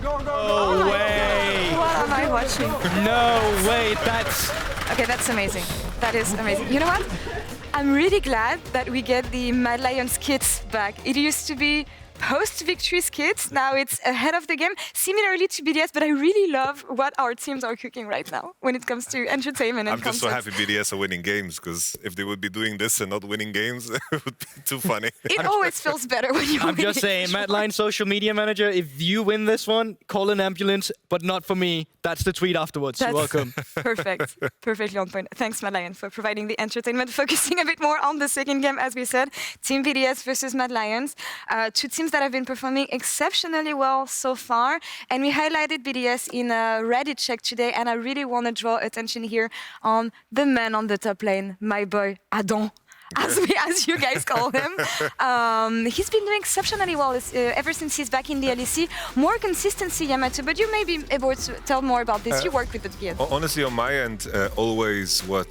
No way! What am I watching? No way, that's... Okay, that's amazing. That is amazing. You know what? I'm really glad that we get the Mad Lions kits back. It used to be post-victory skits. Now it's ahead of the game, similarly to BDS, but I really love what our teams are cooking right now when it comes to entertainment and I'm just so content. happy BDS are winning games, because if they would be doing this and not winning games, it would be too funny. It always feels better when you I'm win. just saying, Mad Lion social media manager, if you win this one, call an ambulance, but not for me. That's the tweet afterwards. You're welcome. Perfect. Perfectly on point. Thanks, Mad Lion, for providing the entertainment. Focusing a bit more on the second game, as we said, Team BDS versus Mad Lions. Two teams that have been performing exceptionally well so far. And we highlighted BDS in a Reddit check today, and I really want to draw attention here on the man on the top lane, my boy, Adam. As you guys call him. He's been doing exceptionally well ever since he's back in the LEC. More consistency, Yamato, but you may be able to tell more about this. You work with the guild. Honestly, on my end, always what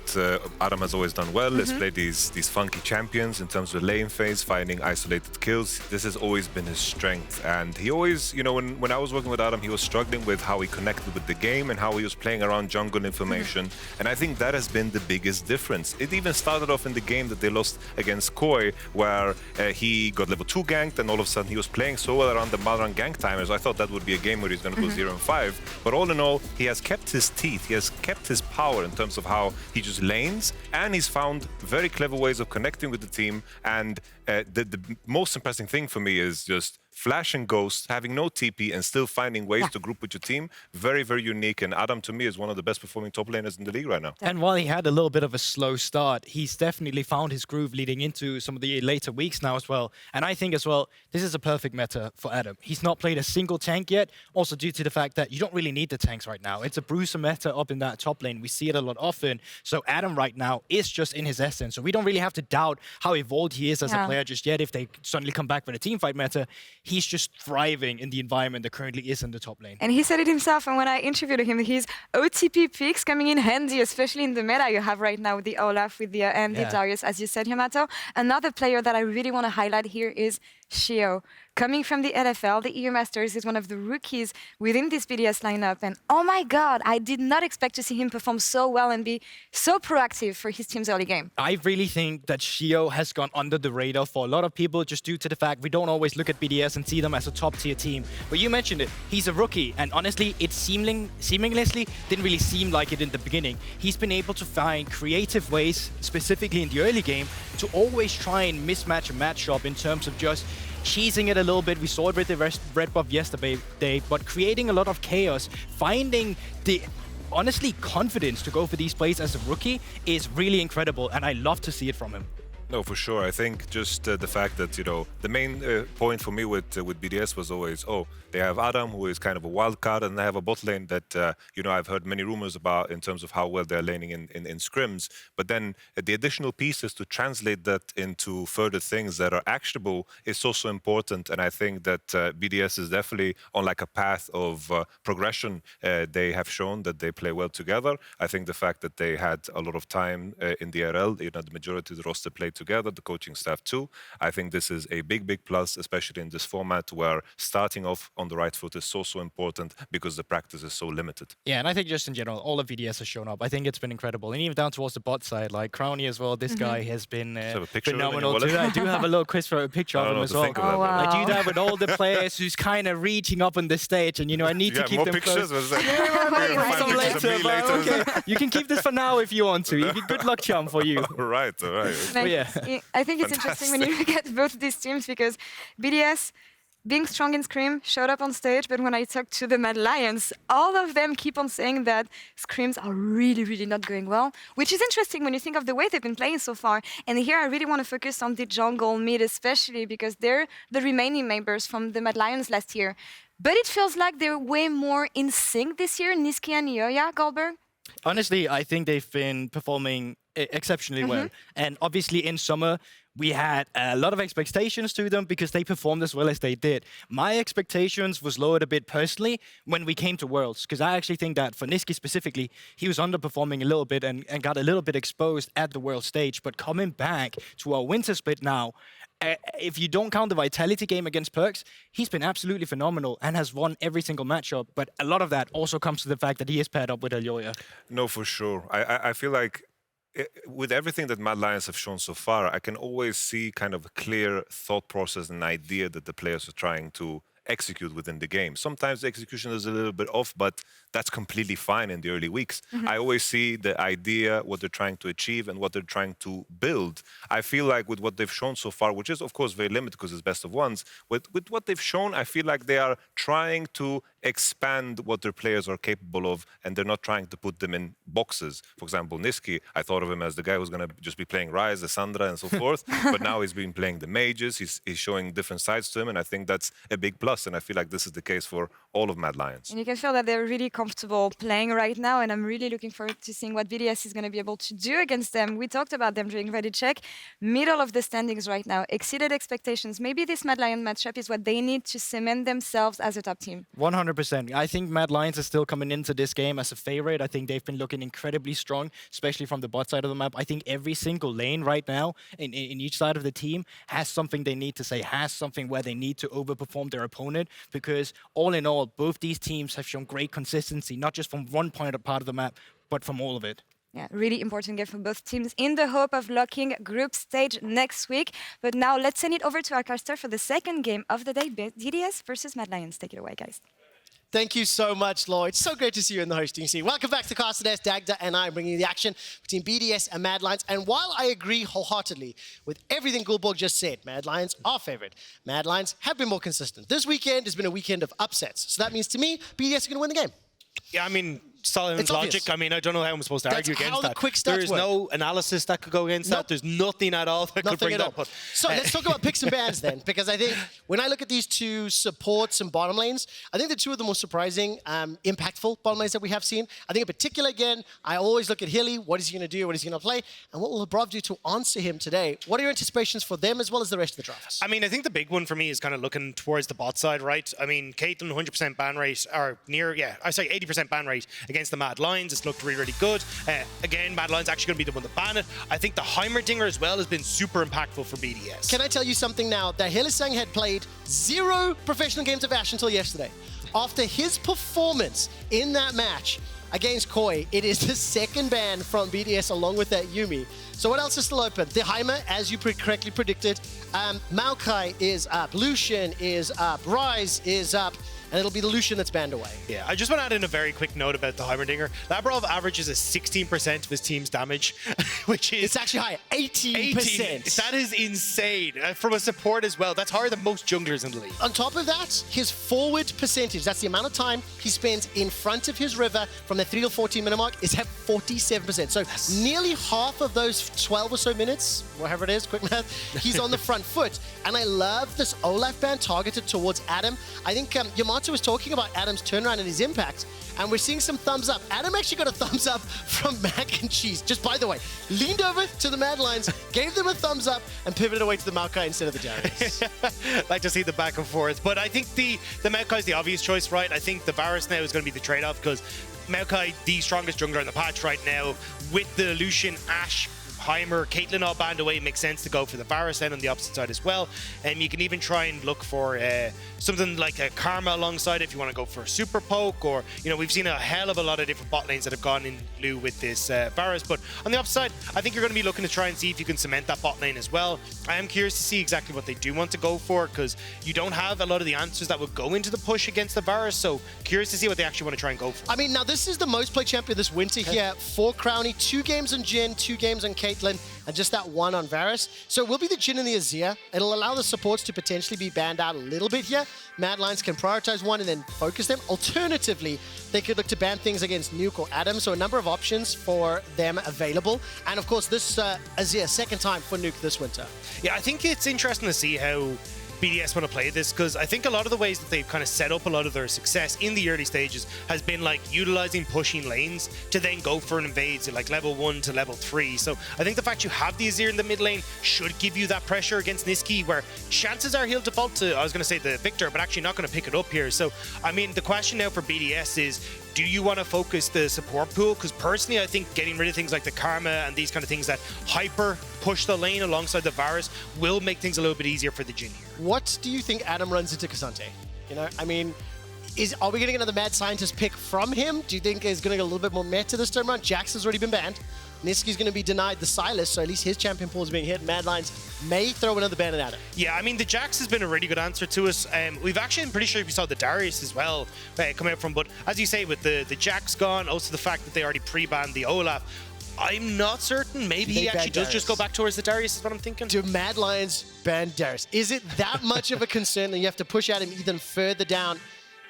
Adam has always done well is play these funky champions in terms of lane phase, finding isolated kills. This has always been his strength. And he always, you know, when I was working with Adam, he was struggling with how he connected with the game and how he was playing around jungle information. And I think that has been the biggest difference. It even started off in the game that they lost against Koi, where he got level 2 ganked, and all of a sudden he was playing so well around the Malran gank timers. I thought that would be a game where he's going to go 0-5. But all in all, he has kept his teeth, he has kept his power in terms of how he just lanes, and he's found very clever ways of connecting with the team. And the most impressive thing for me is just Flash and Ghost, having no TP and still finding ways to group with your team. Very, very unique. And Adam, to me, is one of the best performing top laners in the league right now. And while he had a little bit of a slow start, he's definitely found his groove leading into some of the later weeks now as well. And I think as well, this is a perfect meta for Adam. He's not played a single tank yet, also due to the fact that you don't really need the tanks right now. It's a bruiser meta up in that top lane. We see it a lot often. So Adam right now is just in his essence. So we don't really have to doubt how evolved he is as a player just yet. If they suddenly come back with a teamfight meta, he's just thriving in the environment that currently is in the top lane. And he said it himself, and when I interviewed him, his OTP picks coming in handy, especially in the meta you have right now with the Olaf, with the and the Darius, as you said, Yamato. Another player that I really want to highlight here is Sheo. Coming from the LFL, the EU Masters, is one of the rookies within this BDS lineup. And oh my God, I did not expect to see him perform so well and be so proactive for his team's early game. I really think that Sheo has gone under the radar for a lot of people just due to the fact we don't always look at BDS and see them as a top-tier team. But you mentioned it, he's a rookie, and honestly, it seamlessly didn't really seem like it in the beginning. He's been able to find creative ways, specifically in the early game, to always try and mismatch a matchup in terms of just cheesing it a little bit. We saw it with the red buff yesterday, but creating a lot of chaos, finding the honestly confidence to go for these plays as a rookie is really incredible, and I love to see it from him. No, for sure. I think just the fact that, you know, the main point for me with BDS was always, they have Adam, who is kind of a wild card, and they have a bot lane that, you know, I've heard many rumors about in terms of how well they're laning in scrims. But then the additional pieces to translate that into further things that are actionable is also important. And I think that BDS is definitely on like a path of progression. They have shown that they play well together. I think the fact that they had a lot of time in the RL, you know, the majority of the roster played together, the coaching staff too. I think this is a big plus, especially in this format where starting off on the right foot is so important because the practice is so limited. Yeah, and I think just in general, all of BDS has shown up. I think it's been incredible. And even down towards the bot side, like Crownie as well, this guy has been phenomenal too. I do have a little quiz for a picture of him as well. Oh, wow. I do that with all the players who's kind of reaching up on the stage, and you know, I need to keep them close. Okay. You can keep this for now if you want to. Good luck, chum, for you. All right. I think it's interesting when you look at both these teams, because BDS, being strong in Scrim, showed up on stage, but when I talk to the Mad Lions, all of them keep on saying that Scrims are really not going well, which is interesting when you think of the way they've been playing so far. And here I really want to focus on the jungle mid, especially because they're the remaining members from the Mad Lions last year. But it feels like they're way more in sync this year, Nisqy and Elyoya, Guldborg. Honestly, I think they've been performing exceptionally well. And obviously in summer, we had a lot of expectations to them because they performed as well as they did. My expectations was lowered a bit personally when we came to Worlds, because I actually think that for Nisqy specifically, he was underperforming a little bit and got a little bit exposed at the World stage. But coming back to our Winter Split now, if you don't count the Vitality game against Perks, he's been absolutely phenomenal and has won every single matchup. But a lot of that also comes to the fact that he is paired up with Elyoya. No, for sure. I feel like with everything that Mad Lions have shown so far, I can always see kind of a clear thought process and idea that the players are trying to execute within the game. Sometimes the execution is a little bit off, but that's completely fine in the early weeks. I always see the idea, what they're trying to achieve and what they're trying to build. I feel like with what they've shown so far, which is of course very limited because it's best of ones, with what they've shown, I feel like they are trying to expand what their players are capable of, and they're not trying to put them in boxes. For example, Nisqy, I thought of him as the guy who's going to just be playing Ryze, Sandra, and so forth, but now he's been playing the mages, he's showing different sides to him, and I think that's a big plus, and I feel like this is the case for all of Mad Lions. And you can feel that they're really comfortable playing right now, and I'm really looking forward to seeing what BDS is going to be able to do against them. We talked about them during Ready Check. Middle of the standings right now, exceeded expectations. Maybe this Mad Lion matchup is what they need to cement themselves as a top team. 100%. I think Mad Lions is still coming into this game as a favorite. I think they've been looking incredibly strong, especially from the bot side of the map. I think every single lane right now in each side of the team has something they need to say, has something where they need to overperform their opponent, because all in all, both these teams have shown great consistency, not just from one part of the map, but from all of it. Yeah, really important game for both teams in the hope of locking group stage next week. But now let's send it over to our caster for the second game of the day, BDS versus Mad Lions. Take it away, guys. Thank you so much, Laure. It's so great to see you in the hosting scene. Welcome back to Caster Desk. Dagda and I are bringing you the action between BDS and Mad Lions. And while I agree wholeheartedly with everything Guldborg just said, Mad Lions are favored. Mad Lions have been more consistent. This weekend has been a weekend of upsets. So that means to me, BDS are going to win the game. Yeah, I mean, solid It's logic. obvious. I mean, I don't know how I'm supposed to argue against how the that. quick stats There is work. no analysis that could go against that. There's nothing at all that could bring at that. all. But, So let's talk about picks and bans then, because I think when I look at these two supports and bottom lanes, I think the two of the most surprising, impactful bottom lanes that we have seen. I think in particular, again, I always look at Hilly. What is he going to do? What is he going to play? And what will Labrov do to answer him today? What are your anticipations for them as well as the rest of the drafts? I mean, I think the big one for me is kind of looking towards the bot side, right? I mean, Caitlyn 100% ban rate, or near, I say 80% ban rate against the Mad Lions. It's looked really, really good. Again, Mad Lions actually going to be the one to ban it. I think the Heimerdinger as well has been super impactful for BDS. Can I tell you something now? That Hylissang had played 0 professional games of Ashe until yesterday. After his performance in that match against Koi, it is the second ban from BDS along with that Yuumi. So what else is still open? The Heimer, as you correctly predicted. Maokai is up. Lucian is up. Ryze is up. And it'll be the Lucian that's banned away. Yeah, I just want to add in a very quick note about the Heimerdinger. Labrov averages a 16% of his team's damage, which is... It's actually higher, 18%. That is insane. From a support as well. That's higher than most junglers in the league. On top of that, his forward percentage, that's the amount of time he spends in front of his river from the 3 to 14 minute mark, is at 47%. So nearly half of those 12 or so minutes, whatever it is, quick math, he's on the front foot. And I love this Olaf ban targeted towards Adam. I think Yamato was talking about Adam's turnaround and his impact, and we're seeing some thumbs up. Adam actually got a thumbs up from Mac and Cheese. Just by the way, leaned over to the Mad Lions, gave them a thumbs up, and pivoted away to the Maokai instead of the Darius. Like to see the back and forth. But I think the Maokai is the obvious choice, right? I think the Varus now is going to be the trade-off, because Maokai, the strongest jungler in the patch right now, with the Lucian, Ashe, Heimer, Caitlyn all banned away, it makes sense to go for the Varus then on the opposite side as well. And you can even try and look for something like a Karma alongside if you want to go for a super poke, or, you know, we've seen a hell of a lot of different bot lanes that have gone in lieu with this Varus. But on the opposite side, I think you're going to be looking to try and see if you can cement that bot lane as well. I am curious to see exactly what they do want to go for, because you don't have a lot of the answers that would go into the push against the Varus. So curious to see what they actually want to try and go for. I mean, now this is the most played champion this winter here for Crownie. 2 games on Jhin, 2 games on Caitlyn, and just that 1 on Varus. So it will be the Jhin and the Azir. It'll allow the supports to potentially be banned out a little bit here. Mad Lions can prioritize one and then focus them. Alternatively, they could look to ban things against Nuke or Adam. So a number of options for them available. And of course, this Azir, second time for Nuke this winter. Yeah, I think it's interesting to see how BDS want to play this, because I think a lot of the ways that they've kind of set up a lot of their success in the early stages has been like utilizing pushing lanes to then go for an invades at like level 1 to level 3. So I think the fact you have the Azir in the mid lane should give you that pressure against Nisqy, where chances are he'll default to, I was going to say the Victor, but actually not going to pick it up here. So I mean, the question now for BDS is, do you want to focus the support pool? Because personally, I think getting rid of things like the Karma and these kind of things that hyper push the lane alongside the Varus will make things a little bit easier for the Jhin here. What do you think Adam runs into K'Sante? You know, I mean, are we getting another mad scientist pick from him? Do you think he's going to get a little bit more meta this time around? Jax has already been banned. Nisqy's going to be denied the Silas, so at least his champion pool is being hit. Mad Lions may throw another banner at him. Yeah, I mean, the Jax has been a really good answer to us. We've actually, I'm pretty sure we saw the Darius as well come out from, but as you say, with the Jax gone, also the fact that they already pre-banned the Olaf, I'm not certain. Maybe he actually does just go back towards the Darius, is what I'm thinking. Do Mad Lions ban Darius? Is it that much of a concern that you have to push at him even further down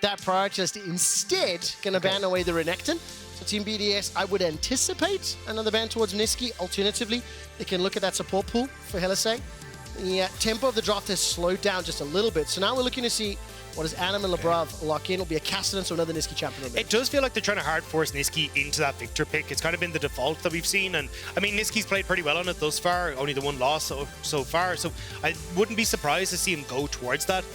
that priority list? Instead, going to ban away the Renekton. So Team BDS, I would anticipate another ban towards Nisqy. Alternatively, they can look at that support pool for Hylissang. The tempo of the draft has slowed down just a little bit. So now we're looking to see what does Adam and Labrov lock in. It'll be a Castellan, so another Nisqy champion. It does feel like they're trying to hard force Nisqy into that Victor pick. It's kind of been the default that we've seen. And I mean, Nisqy's played pretty well on it thus far. Only the one loss so far. So I wouldn't be surprised to see him go towards that.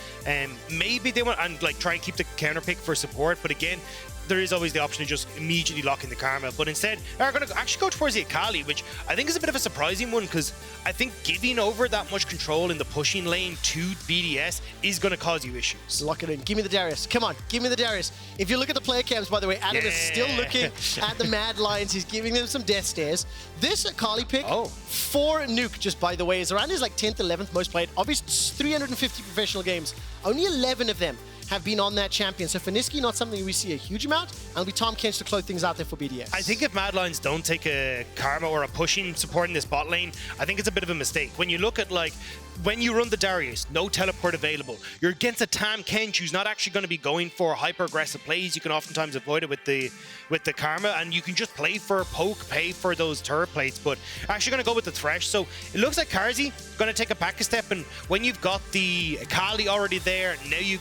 Maybe they want and like try and keep the counter pick for support. But again, there is always the option of just immediately locking the Karma, but instead they're going to actually go towards the Akali, which I think is a bit of a surprising one, because I think giving over that much control in the pushing lane to BDS is going to cause you issues. Lock it in. Give me the Darius. Come on, give me the Darius. If you look at the player cams, by the way, Adam is still looking at the Mad Lions. He's giving them some death stares. This Akali pick for Nuke, just by the way, is around his like 10th, 11th most played. Obviously, 350 professional games. Only 11 of them have been on that champion. So for Nisqy, not something we see a huge amount, and it'll be Tahm Kench to close things out there for BDS. I think if Mad Lions don't take a Karma or a pushing support in this bot lane, I think it's a bit of a mistake. When you look at like, when you run the Darius, no teleport available, you're against a Tahm Kench who's not actually going to be going for hyper aggressive plays. You can oftentimes avoid it with the Karma, and you can just play for poke, pay for those turret plates, but actually going to go with the Thresh. So it looks like Carzzy going to take a back a step, and when you've got the Akali already there, now you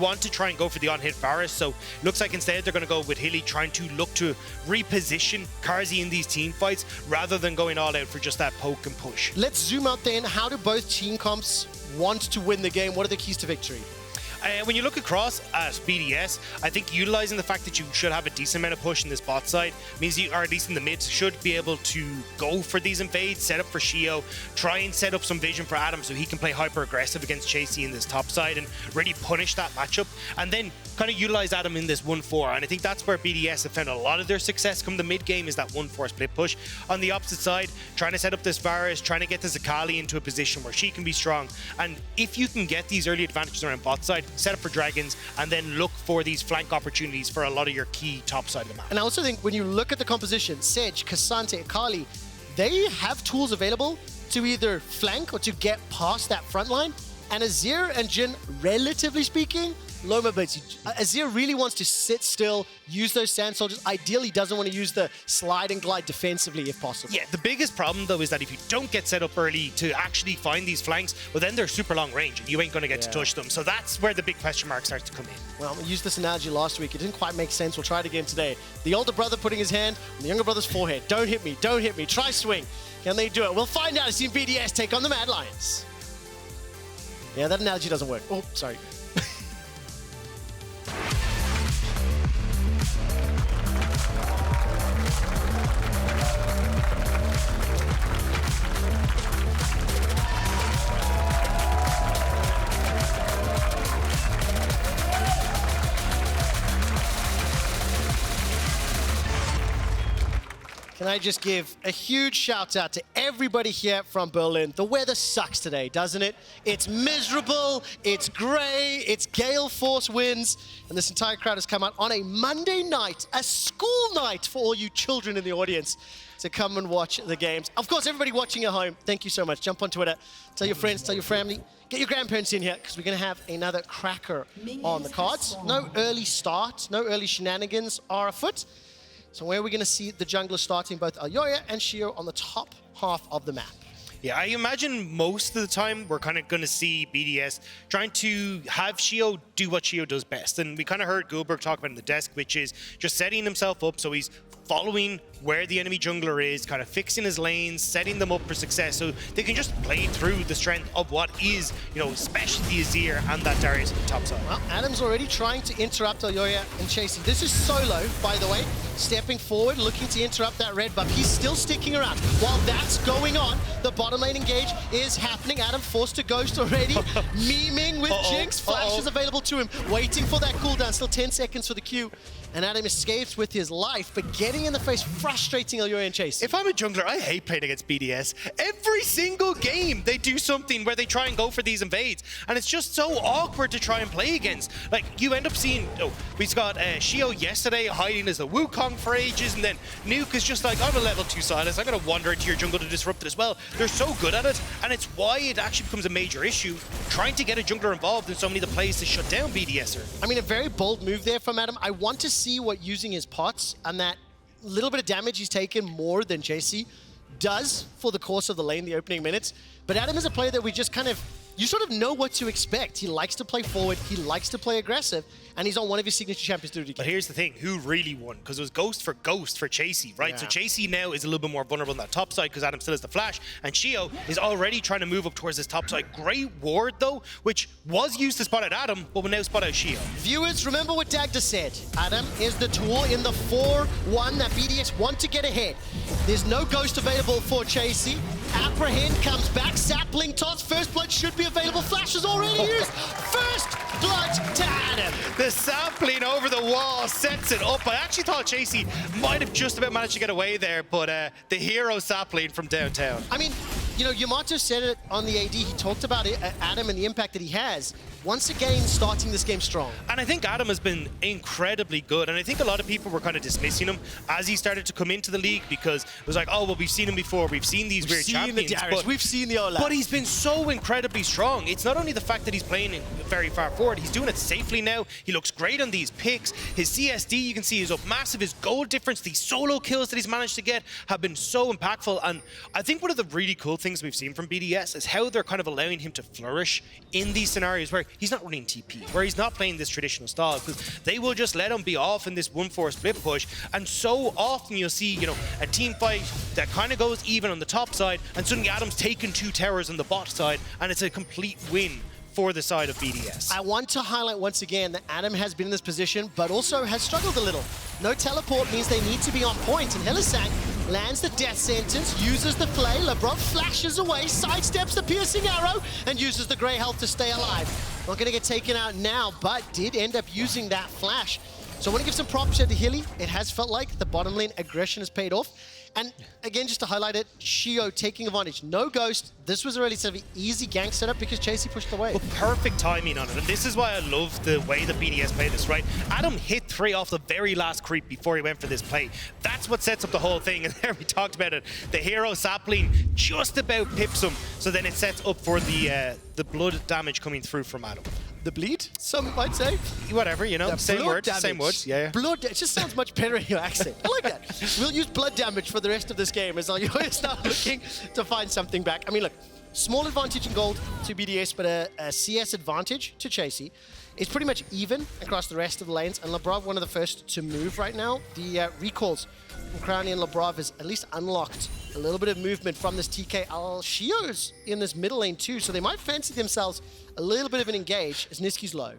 want to try and go for the on-hit Varus. So looks like instead they're going to go with Hilly, trying to look to reposition Carzzy in these team fights rather than going all out for just that poke and push. Let's zoom out then. How do both team comps want to win the game? What are the keys to victory? When you look across at BDS, I think utilizing the fact that you should have a decent amount of push in this bot side means you, or at least in the mid, should be able to go for these invades, set up for Sheo, try and set up some vision for Adam so he can play hyper aggressive against Chasy in this top side and really punish that matchup, and then kind of utilize Adam in this 1-4. And I think that's where BDS have found a lot of their success come the mid game, is that 1-4 split push. On the opposite side, trying to set up this Varus, trying to get this Akali into a position where she can be strong. And if you can get these early advantages around bot side, set up for dragons, and then look for these flank opportunities for a lot of your key top side of the map. And I also think when you look at the composition, Sej, K'Sante, Akali, they have tools available to either flank or to get past that front line. And Azir and Jhin, relatively speaking, low mobility. Azir really wants to sit still, use those sand soldiers. Ideally, doesn't want to use the slide and glide defensively if possible. Yeah, the biggest problem though is that if you don't get set up early to actually find these flanks, well then they're super long range and you ain't going to get to touch them. So that's where the big question mark starts to come in. Well, we used this analogy last week. It didn't quite make sense. We'll try it again today. The older brother putting his hand on the younger brother's forehead. Don't hit me, don't hit me. Try swing. Can they do it? We'll find out as Team BDS take on the Mad Lions. Yeah, that analogy doesn't work. Oh, sorry. Can I just give a huge shout out to everybody here from Berlin. The weather sucks today, doesn't it? It's miserable, it's grey, it's gale force winds, and this entire crowd has come out on a Monday night, a school night for all you children in the audience to come and watch the games. Of course, everybody watching at home, thank you so much. Jump on Twitter, tell your friends, tell your family, get your grandparents in here, because we're going to have another cracker on the cards. No early start, no early shenanigans are afoot. So where are we going to see the junglers starting both Elyoya and Sheo on the top half of the map? Yeah, I imagine most of the time we're kind of going to see BDS trying to have Sheo do what Sheo does best. And we kind of heard Guldborg talk about in the desk, which is just setting himself up so he's following where the enemy jungler is, kind of fixing his lanes, setting them up for success so they can just play through the strength of what is, you know, especially the Azir and that Darius at the top side. Well, Adam's already trying to interrupt Elyoya and Chasy. This is Solo, by the way, stepping forward, looking to interrupt that red buff. He's still sticking around. While that's going on, the bottom lane engage is happening. Adam forced to ghost already, memeing with Jinx. Flash is available to him, waiting for that cooldown. Still 10 seconds for the Q. And Adam escapes with his life, but getting in the face, frustrating Elyoya and Chasy. If I'm a jungler, I hate playing against BDS. Every single game, they do something where they try and go for these invades. And it's just so awkward to try and play against. Like, you end up seeing, we've got Sheo yesterday hiding as a Wukong for ages, and then Nuke is just like, I'm a level 2 Silas, I'm going to wander into your jungle to disrupt it as well. They're so good at it, and it's why it actually becomes a major issue, trying to get a jungler involved in so many of the plays to shut down BDSer. I mean, a very bold move there from Adam. I want to see what using his pots and that little bit of damage he's taken more than Chasy does for the course of the lane, the opening minutes. But Adam is a player that we just kind of, you sort of know what to expect. He likes to play forward, he likes to play aggressive, and he's on one of his signature champions to do it again. But here's the thing, who really won? Because it was Ghost for Chasy, right? Yeah. So Chasy now is a little bit more vulnerable on that top side because Adam still has the flash, and Sheo is already trying to move up towards this top side. Great ward though, which was used to spot out Adam, but will now spot out Sheo. Viewers, remember what Dagda said. Adam is the tool in the 4-1 that BDS want to get ahead. There's no ghost available for Chasy. Apprehend comes back, sapling toss, first blood should be available, flash is already used. First blood to Adam. The sapling over the wall sets it up. I actually thought Chasy might have just about managed to get away there, but the hero sapling from downtown. I mean, you know, Yamato said it on the AD. He talked about it, Adam and the impact that he has. Once again, starting this game strong. And I think Adam has been incredibly good. And I think a lot of people were kind of dismissing him as he started to come into the league because it was like, oh, well, we've seen him before. We've seen these weird champions. We've seen the Darius. We've seen the Olaf. But he's been so incredibly strong. It's not only the fact that he's playing very far forward, he's doing it safely now. He looks great on these picks. His CSD, you can see, is up massive. His goal difference, these solo kills that he's managed to get have been so impactful. And I think one of the really cool things we've seen from BDS is how they're kind of allowing him to flourish in these scenarios where he's not running TP, where he's not playing this traditional style, because they will just let him be off in this 1-4 split push. And so often you'll see, you know, a team fight that kind of goes even on the top side, and suddenly Adam's taken 2 towers on the bot side, and it's a complete win for the side of BDS. I want to highlight once again that Adam has been in this position, but also has struggled a little. No teleport means they need to be on point, and Hylissang lands the death sentence, uses the flay, Labrov flashes away, sidesteps the piercing arrow, and uses the grey health to stay alive. Not going to get taken out now, but did end up using that flash. So I want to give some props here to Hilly. It has felt like the bottom lane aggression has paid off. And again, just to highlight it, Sheo taking advantage. No ghost. This was a relatively easy gank setup because Chasy pushed away. Well, perfect timing on it. And this is why I love the way the BDS played this, right? Adam hit 3 off the very last creep before he went for this play. That's what sets up the whole thing. And there we talked about it. The hero sapling just about pips him. So then it sets up for the blood damage coming through from Adam. The bleed, some might say. Whatever, you know, The same blood words, damage. same words. Yeah, yeah. Blood, it just sounds much better in your accent. I like that. We'll use blood damage for the rest of this game as Elyoya start looking to find something back. I mean, look, small advantage in gold to BDS, but a CS advantage to Chasy. It's pretty much even across the rest of the lanes, and Labrov one of the first to move right now. The recalls from Crownie and Labrov has at least unlocked a little bit of movement from this TK. Sheo's in this middle lane too, so they might fancy themselves a little bit of an engage as Nisqy's low.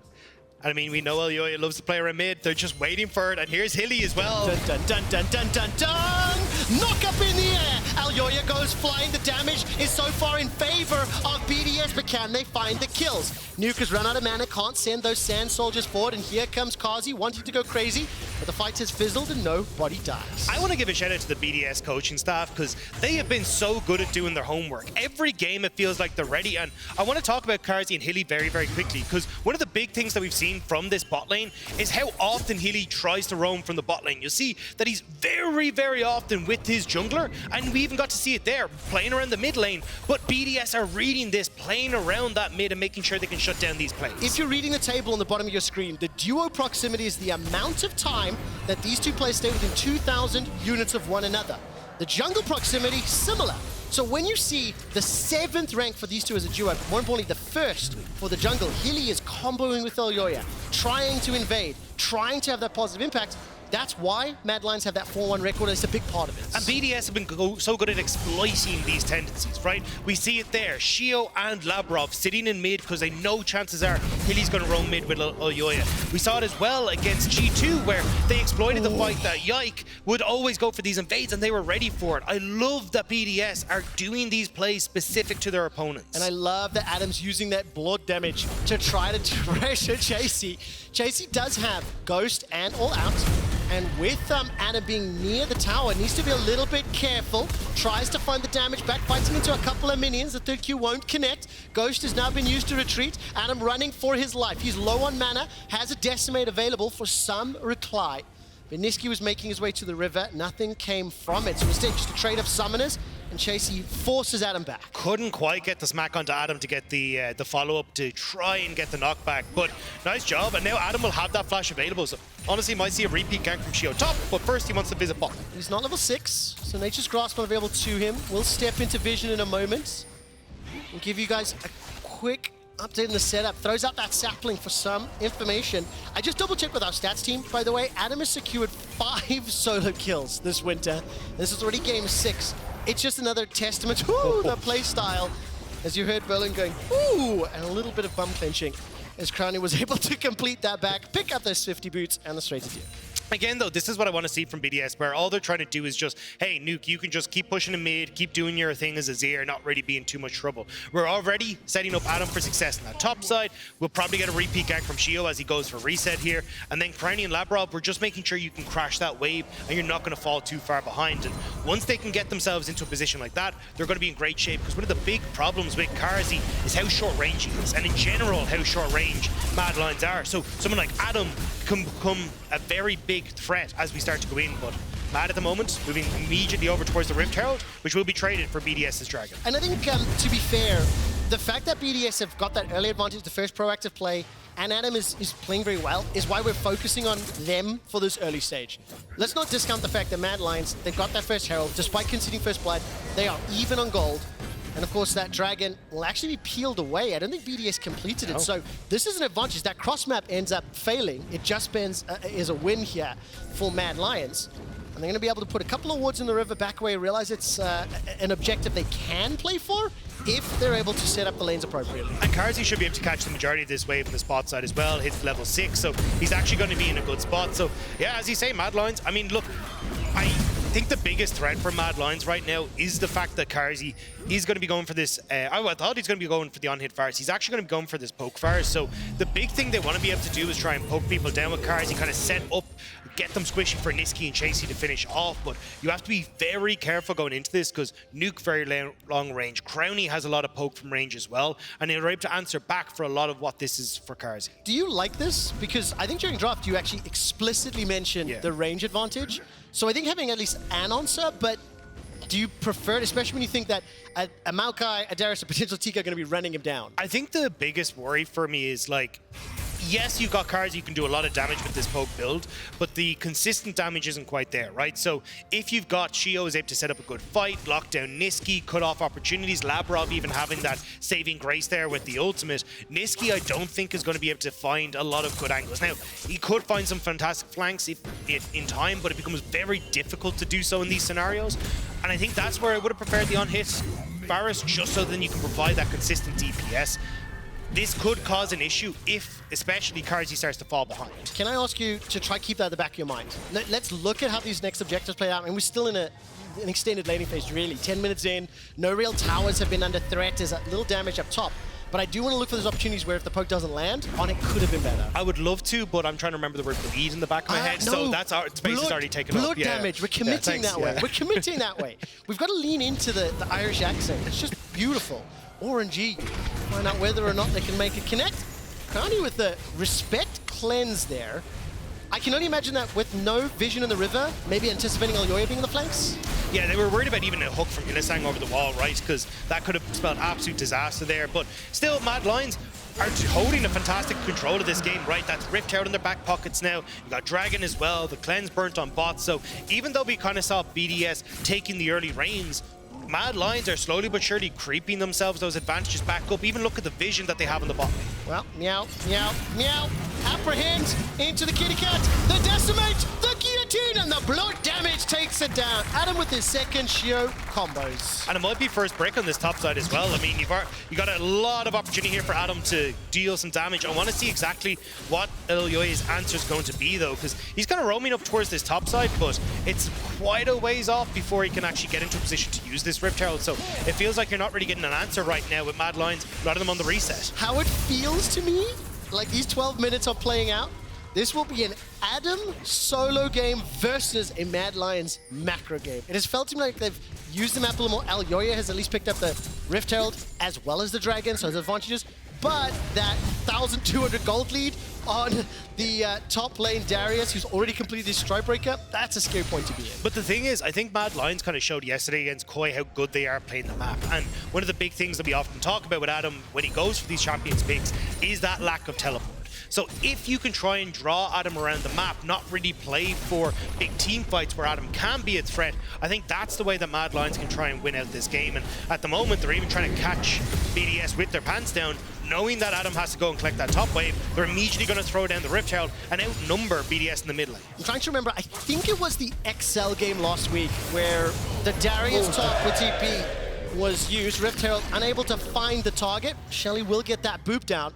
I mean, we know Elyoya loves to play around mid. They're just waiting for it, and here's Hilly as well. Dun dun dun dun dun dun dun! Knock up in the air! Elyoya goes flying. The damage is so far in favor of BDS, but can they find the kills? Nuke has run out of mana, can't send those sand soldiers forward, and here comes Carzzy wanting to go crazy, but the fight has fizzled and nobody dies. I want to give a shout out to the BDS coaching staff because they have been so good at doing their homework. Every game it feels like they're ready, and I want to talk about Carzzy and Hilly very, very quickly because one of the big things that we've seen from this bot lane is how often Hilly tries to roam from the bot lane. You'll see that he's very, very often with his jungler, and we even got to see it there, playing around the mid lane, but BDS are reading this, playing around that mid and making sure they can shut down these plays. If you're reading the table on the bottom of your screen, the duo proximity is the amount of time that these two players stay within 2,000 units of one another. The jungle proximity, similar. So when you see the 7th rank for these two as a duo, more importantly, the 1st for the jungle, Hyli is comboing with Elyoya, trying to invade, trying to have that positive impact. That's why Mad Lions have that 4-1 record, and it's a big part of it. And BDS have been so good at exploiting these tendencies, right? We see it there. Sheo and Labrov sitting in mid because they know chances are Hilly's going to roam mid with Elyoya. We saw it as well against G2 where they exploited the fight that Yike would always go for these invades and they were ready for it. I love that BDS are doing these plays specific to their opponents. And I love that Adam's using that blood damage to try to pressure Chasy. Chasy does have Ghost and All Out. And with Adam being near the tower, needs to be a little bit careful. Tries to find the damage back, fights him into a couple of minions. The 3rd Q won't connect. Ghost has now been used to retreat. Adam running for his life. He's low on mana, has a Decimate available for some reply. But Nisqy was making his way to the river. Nothing came from it. So instead, just a trade of summoners, and Chasy forces Adam back. Couldn't quite get the smack onto Adam to get the follow-up to try and get the knockback, but nice job. And now Adam will have that flash available. So honestly, might see a repeat gank from Sheo top, but first he wants to visit bot. He's not level 6, so Nature's Grasp not available to him. We'll step into vision in a moment. We'll give you guys a quick update in the setup. Throws out that sapling for some information. I just double-checked with our stats team, by the way. Adam has secured 5 solo kills this winter. This is already game 6. It's just another testament to the play style. As you heard Berlin going, ooh, and a little bit of bum clenching as Crownie was able to complete that back, pick up those 50 boots, and the straight to view. Again, though, this is what I want to see from BDS, where all they're trying to do is just, hey, Nuke, you can just keep pushing in mid, keep doing your thing as Azir, not really be in too much trouble. We're already setting up Adam for success on that top side. We'll probably get a repeat gank from Sheo as he goes for reset here. And then Crownie and Labrov, we're just making sure you can crash that wave and you're not going to fall too far behind. And once they can get themselves into a position like that, they're going to be in great shape, because one of the big problems with Carzzy is how short range he is, and in general, how short range Mad Lions are. So someone like Adam can become a very big threat as we start to go in, but Mad at the moment, moving immediately over towards the Rift Herald, which will be traded for BDS's Dragon. And I think, to be fair, the fact that BDS have got that early advantage, the first proactive play, and Adam is playing very well, is why we're focusing on them for this early stage. Let's not discount the fact that Mad Lions, they've got that first Herald, despite conceding first blood, they are even on gold. And of course, that Dragon will actually be peeled away. I don't think BDS completed it. So this is an advantage. That cross map ends up failing. It just is a win here for Mad Lions. And they're going to be able to put a couple of wards in the river back away, realize it's an objective they can play for if they're able to set up the lanes appropriately. And Carzzy should be able to catch the majority of this wave on the spot side as well. Hits level 6, so he's actually going to be in a good spot. So yeah, as you say, Mad Lions, I mean, look, I think the biggest threat for Mad Lions right now is the fact that Carzzy is going to be going for this. I thought he's going to be going for the on-hit Varus. He's actually going to be going for this poke Varus. So the big thing they want to be able to do is try and poke people down with Carzzy, kind of set up, get them squishy for Nisqy and Chasy to finish off. But you have to be very careful going into this, because Nuke very long range. Crownie has a lot of poke from range as well, and they're able to answer back for a lot of what this is for Carzzy. Do you like this? Because I think during draft you actually explicitly mentioned the range advantage. So I think having at least an answer, but do you prefer it, especially when you think that a Maokai, a Darius, a potential Tika are going to be running him down? I think the biggest worry for me is, like, yes, you've got Carzzy, you can do a lot of damage with this poke build, but the consistent damage isn't quite there, right? So if you've got Sheo is able to set up a good fight, lock down Nisqy, cut off opportunities, Labrov even having that saving grace there with the ultimate, Nisqy I don't think is going to be able to find a lot of good angles. Now, he could find some fantastic flanks if in time, but it becomes very difficult to do so in these scenarios. And I think that's where I would have preferred the on-hit Varus, just so then you can provide that consistent DPS. This could cause an issue if, especially, Carzzy starts to fall behind. Can I ask you to try keep that at the back of your mind? Let's look at how these next objectives play out. I mean, we're still in an extended laning phase, really. 10 minutes in, no real towers have been under threat. There's a little damage up top. But I do want to look for those opportunities where if the poke doesn't land, on it could have been better. I would love to, but I'm trying to remember the word bleed in the back of my head, so that's our space is already taken up. Blood damage, we're committing that way. We're committing that way. We've got to lean into the Irish accent. It's just beautiful. Orangey, find out whether or not they can make it connect. Crownie with the respect cleanse there. I can only imagine that with no vision in the river, maybe anticipating Elyoya being in the flanks. Yeah, they were worried about even a hook from Hylissang over the wall, right? Because that could have spelled absolute disaster there. But still, Mad Lions are holding a fantastic control of this game, right? That's Rift Herald in their back pockets now. You got Dragon as well. The cleanse burnt on bots. So even though we kind of saw BDS taking the early reins, Mad Lions are slowly but surely creeping themselves those advantages back up. Even look at the vision that they have in the bot lane. Well, meow, meow, meow. Apprehend into the kitty cat. The decimate, the guillotine, and the blood damage takes it down. Adam with his second Sheo combos. And it might be first break on this top side as well. I mean, you got a lot of opportunity here for Adam to deal some damage. I want to see exactly what Elyoya's answer is going to be, though, because he's kind of roaming up towards this top side, but it's quite a ways off before he can actually get into a position to use this Rift Herald. So it feels like you're not really getting an answer right now with Mad Lions, a lot of them on the reset. How it feels to me, like these 12 minutes are playing out, this will be an Adam solo game versus a Mad Lions macro game. It has felt to me like they've used the map a little more. Elyoya has at least picked up the Rift Herald as well as the Dragon, so there's advantages. But that 1,200 gold lead on the top lane Darius, who's already completed his Stride Breaker, that's a scary point to be in. But the thing is, I think Mad Lions kind of showed yesterday against Koi how good they are playing the map. And one of the big things that we often talk about with Adam when he goes for these champions picks is that lack of teleport. So if you can try and draw Adam around the map, not really play for big team fights where Adam can be a threat, I think that's the way that Mad Lions can try and win out this game. And at the moment, they're even trying to catch BDS with their pants down, knowing that Adam has to go and collect that top wave. They're immediately going to throw down the Rift Herald and outnumber BDS in the mid lane. I'm trying to remember, I think it was the XL game last week where the Darius top with TP was used, Rift Herald unable to find the target. Shelly will get that boop down.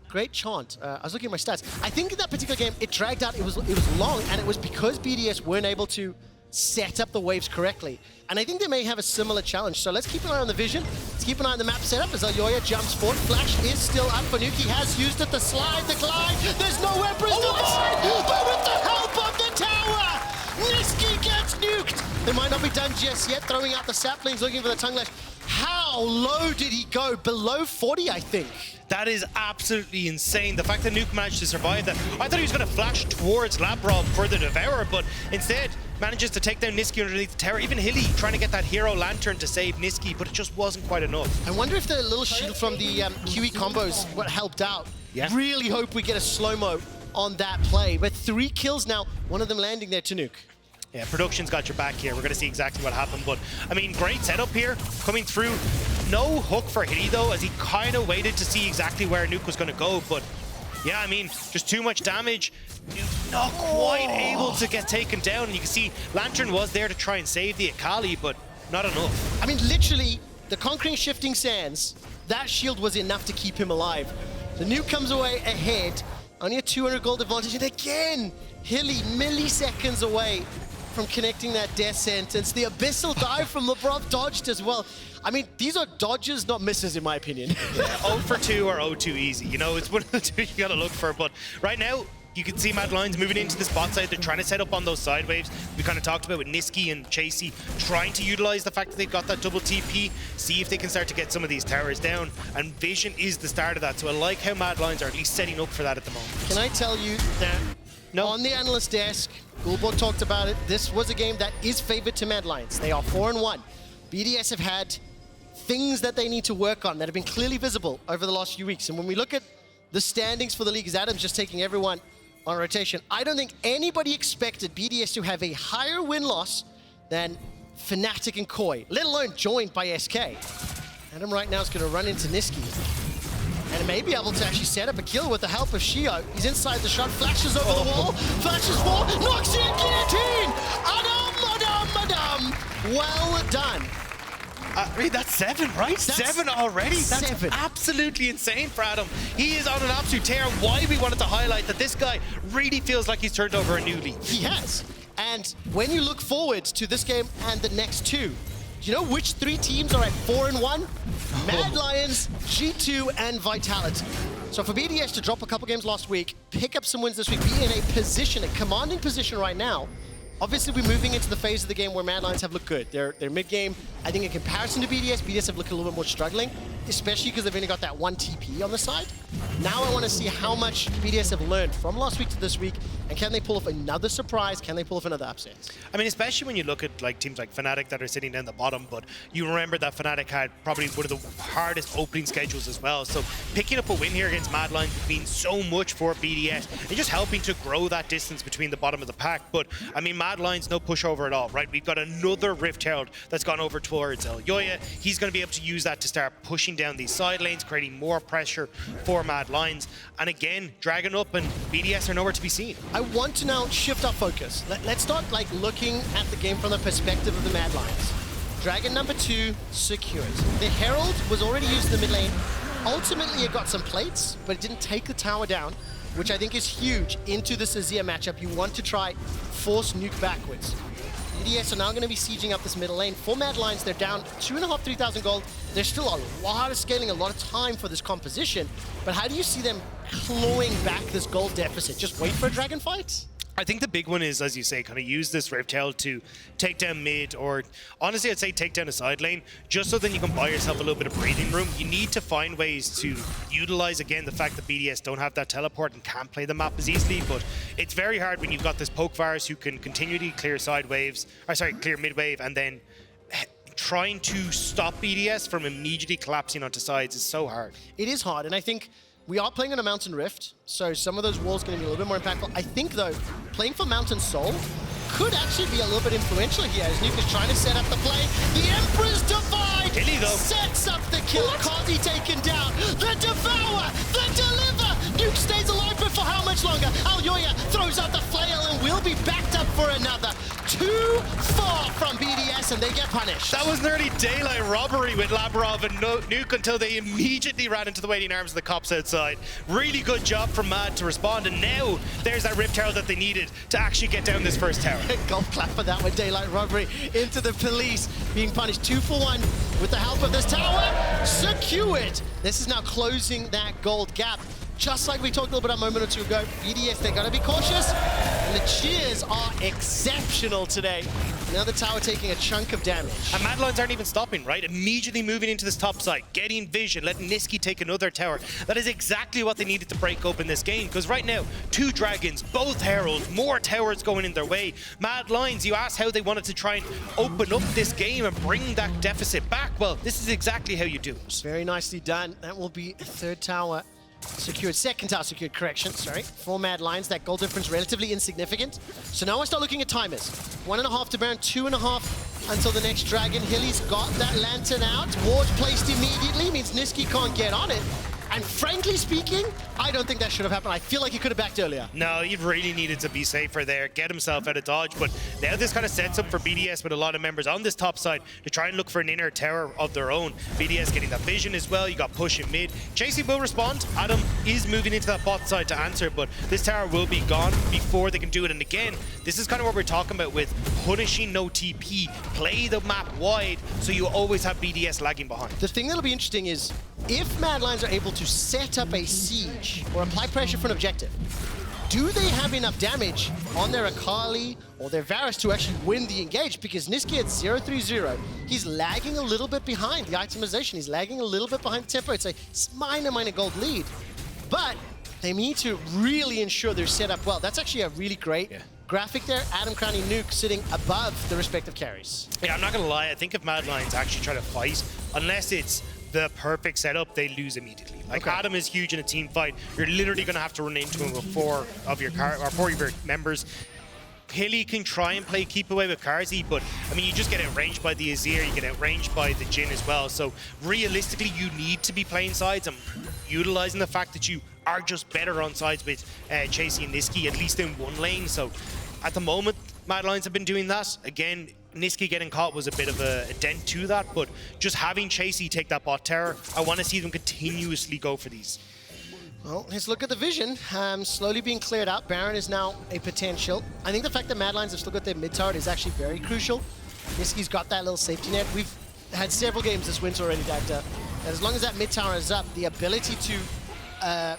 Great chant. I was looking at my stats. I think in that particular game, it dragged out, it was long, and it was because BDS weren't able to set up the waves correctly. And I think they may have a similar challenge. So let's keep an eye on the vision. Let's keep an eye on the map setup as Elyoya jumps forward. Flash is still up for Nuke. He has used it, the slide, the glide. There's no Empress divide, but with the help of the tower, Nisqy gets nuked. It might not be done just yet, throwing out the saplings, looking for the tongue lash. How low did he go? Below 40, I think. That is absolutely insane. The fact that Nuke managed to survive that. I thought he was going to flash towards Labrov for the Devourer, but instead manages to take down Nisqy underneath the tower. Even Hilly trying to get that hero lantern to save Nisqy, but it just wasn't quite enough. I wonder if the little shield from the QE combos what helped out. Yeah. Really hope we get a slow-mo on that play. But 3 kills now, one of them landing there to Nuke. Yeah, production's got your back here. We're going to see exactly what happened. But, I mean, great setup here. Coming through. No hook for Hilly, though, as he kind of waited to see exactly where Nuke was going to go. But, yeah, I mean, just too much damage. Not quite able to get taken down. And you can see Lantern was there to try and save the Akali, but not enough. I mean, literally, the Conquering Shifting Sands, that shield was enough to keep him alive. The Nuke comes away ahead. Only a 200 gold advantage. And again, Hilly milliseconds away from connecting that death sentence. The abyssal dive from Labrov dodged as well. I mean, these are dodges, not misses, in my opinion. Yeah, 0 for 2 or 0 too easy. You know, it's one of the two you got to look for. But right now, you can see Mad Lions moving into the spot side. They're trying to set up on those side waves. We kind of talked about with Nisqy and Chasy trying to utilize the fact that they've got that double TP, see if they can start to get some of these towers down. And Vision is the start of that. So I like how Mad Lions are at least setting up for that at the moment. Can I tell you that on the analyst desk, Guldborg talked about it, this was a game that is favored to Mad Lions. They are 4-1. BDS have had things that they need to work on that have been clearly visible over the last few weeks. And when we look at the standings for the league, as Adam's just taking everyone on rotation, I don't think anybody expected BDS to have a higher win-loss than Fnatic and Koi, let alone joined by SK. Adam right now is going to run into Nisqy and may be able to actually set up a kill with the help of Sheo. He's inside the shot, flashes over the wall, flashes for, knocks in, guillotine! Adam! Well done. I mean, that's 7, right? That's 7 already? That's 7. Absolutely insane for Adam. He is on an absolute tear. Why we wanted to highlight that this guy really feels like he's turned over a new leaf. He has. And when you look forward to this game and the next 2, do you know which 3 teams are at 4-1? Mad Lions, G2, and Vitality. So for BDS to drop a couple games last week, pick up some wins this week, be in a position, a commanding position right now. Obviously, we're moving into the phase of the game where Mad Lions have looked good. They're mid-game. I think in comparison to BDS have looked a little bit more struggling. especially because they've only got that one TP on the side. Now I want to see how much BDS have learned from last week to this week, and can they pull off another surprise? Can they pull off another upset? I mean, especially when you look at like teams like Fnatic that are sitting down the bottom, but you remember that Fnatic had probably one of the hardest opening schedules as well. So picking up a win here against Mad Lions would mean so much for BDS and just helping to grow that distance between the bottom of the pack. But I mean, Mad Lions, no pushover at all, right? We've got another Rift Herald that's gone over towards Elyoya. He's going to be able to use that to start pushing down these side lanes, creating more pressure for Mad Lions. And again, Dragon up and BDS are nowhere to be seen. I want to now shift our focus. Let's start like looking at the game from the perspective of the Mad Lions. Dragon number 2 secured. The Herald was already used in the mid lane. Ultimately, it got some plates, but it didn't take the tower down, which I think is huge into this Azir matchup. You want to try force nuke backwards. BDS are now going to be sieging up this middle lane. For Mad Lions, they're down 2,500, 3,000 gold. There's still a lot of scaling, a lot of time for this composition. But how do you see them clawing back this gold deficit? Just wait for a dragon fight? I think the big one is, as you say, kind of use this Rift Herald to take down mid, or honestly, I'd say take down a side lane, just so then you can buy yourself a little bit of breathing room. You need to find ways to utilize, again, the fact that BDS don't have that teleport and can't play the map as easily, but it's very hard when you've got this poke Varus who can continually clear side waves, or sorry, clear mid wave, and then trying to stop BDS from immediately collapsing onto sides is so hard. It is hard, and I think we are playing on a Mountain Rift, so some of those walls are going to be a little bit more impactful. I think, though, playing for Mountain Soul could actually be a little bit influential here, as Nuke is trying to set up the play. The Emperor's Divide sets up the kill. Carzzy taken down. The Devour, the Deliver. Nuke stays alive, but for how much longer? Elyoya throws out the flail and will be backed up for another. Too far from BDS, and they get punished. That was nearly daylight robbery with Labrov and Nuke until they immediately ran into the waiting arms of the cops outside. Really good job from Mad to respond, and now there's that Rift Herald that they needed to actually get down this first tower. Golf clap for that one. Daylight robbery into the police, being punished 2 for 1 with the help of this tower. Secured. This is now closing that gold gap. Just like we talked a little bit a moment or two ago, BDS, they're going to be cautious, and the cheers are exceptional today. Now the tower taking a chunk of damage. And Mad Lions aren't even stopping, right? Immediately moving into this top side, getting vision, letting Nisqy take another tower. That is exactly what they needed to break open this game, because right now, 2 dragons, both heralds, more towers going in their way. Mad Lions, you asked how they wanted to try and open up this game and bring that deficit back. Well, this is exactly how you do it. Very nicely done. That will be a 3rd tower secured, 2nd tower secured, correction, sorry. For Mad Lions, that goal difference relatively insignificant. So now I start looking at timers. 1.5 to Baron, 2.5 until the next dragon. Hilly's got that lantern out. Ward placed immediately, means Nisqy can't get on it. And frankly speaking, I don't think that should have happened. I feel like he could have backed earlier. No, he really needed to be safer there, get himself out of dodge. But now this kind of sets up for BDS with a lot of members on this top side to try and look for an inner tower of their own. BDS getting that vision as well. You got push in mid. Chasy will respond. Adam is moving into that bot side to answer, but this tower will be gone before they can do it. And again, this is kind of what we're talking about with punishing no TP. Play the map wide so you always have BDS lagging behind. The thing that'll be interesting is if Mad Lions are able to set up a siege or apply pressure for an objective, do they have enough damage on their Akali or their Varus to actually win the engage? Because Nisqy at 0-3-0, he's lagging a little bit behind the itemization. He's lagging a little bit behind the tempo. It's a minor gold lead. But they need to really ensure they're set up well. That's actually a really great graphic there. Adam, Crownie, Nuke sitting above the respective carries. Yeah, I'm not going to lie. I think if Mad Lions actually try to fight, unless it's the perfect setup, they lose immediately. Like, Adam is huge in a team fight. You're literally going to have to run into him with 4 of your members. Hilly can try and play keep away with Carzzy, but I mean, you just get outranged by the Azir, you get outranged by the Jhin as well. So realistically, you need to be playing sides and utilizing the fact that you are just better on sides with Chasy and Nisqy, at least in one lane. So at the moment, Mad Lions have been doing that. Again, Nisqy getting caught was a bit of a dent to that, but just having Chasy take that bot tower, I want to see them continuously go for these. Well, let's look at the vision. Slowly being cleared out. Baron is now a potential. I think the fact that Mad Lions have still got their mid turret is actually very crucial. Nisqy's got that little safety net. We've had several games this winter already, Dagda. And as long as that mid tower is up, the ability to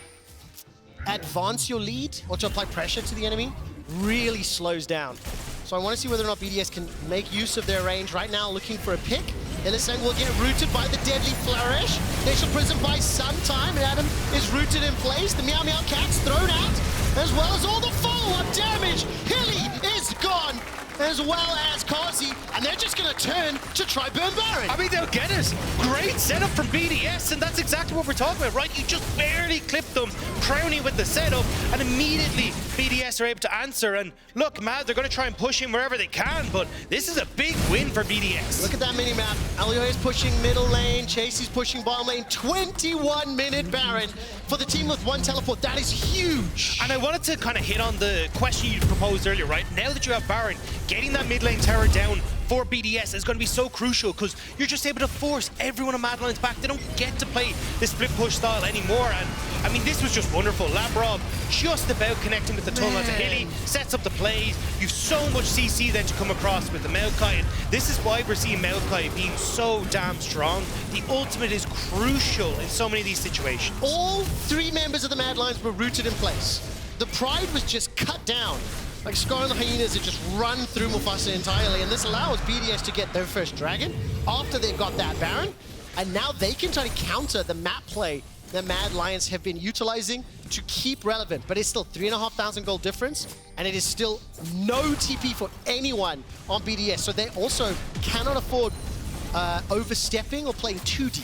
advance your lead or to apply pressure to the enemy really slows down. So I want to see whether or not BDS can make use of their range. Right now, looking for a pick. Hylissang will get rooted by the deadly flourish. Glacial Prism buys some time, and Adam is rooted in place. The Meow Meow Cat's thrown out, as well as all the follow-up damage. Hilly is gone, as well as Carzzy, and they're just going to turn to try burn Baron. I mean, they'll get it. Great setup from BDS, and that's exactly what we're talking about, right? You just barely clipped them, Crownie with the setup, and immediately BDS are able to answer. And look, Mad, they're going to try and push him wherever they can, but this is a big win for BDS. Look at that mini-map. Elyoya is pushing middle lane, Chasy's pushing bottom lane. 21-minute Baron for the team with one teleport. That is huge. And I wanted to kind of hit on the question you proposed earlier, right? Now that you have Baron, getting that mid lane tower down for BDS is going to be so crucial because you're just able to force everyone on Mad Lions back. They don't get to play this split push style anymore. And I mean, this was just wonderful. Labrov just about connecting with the tunnel onto Hilly, sets up the plays. You've so much CC then to come across with the Maokai. And this is why we're seeing Maokai being so damn strong. The ultimate is crucial in so many of these situations. All three members of the Mad Lions were rooted in place. The Pride was just cut down. Like Scar and the Hyenas had just run through Mufasa entirely, and this allows BDS to get their first dragon after they've got that Baron, and now they can try to counter the map play that Mad Lions have been utilizing to keep relevant. But it's still 3,500 gold difference, and it is still no TP for anyone on BDS, so they also cannot afford overstepping or playing too deep.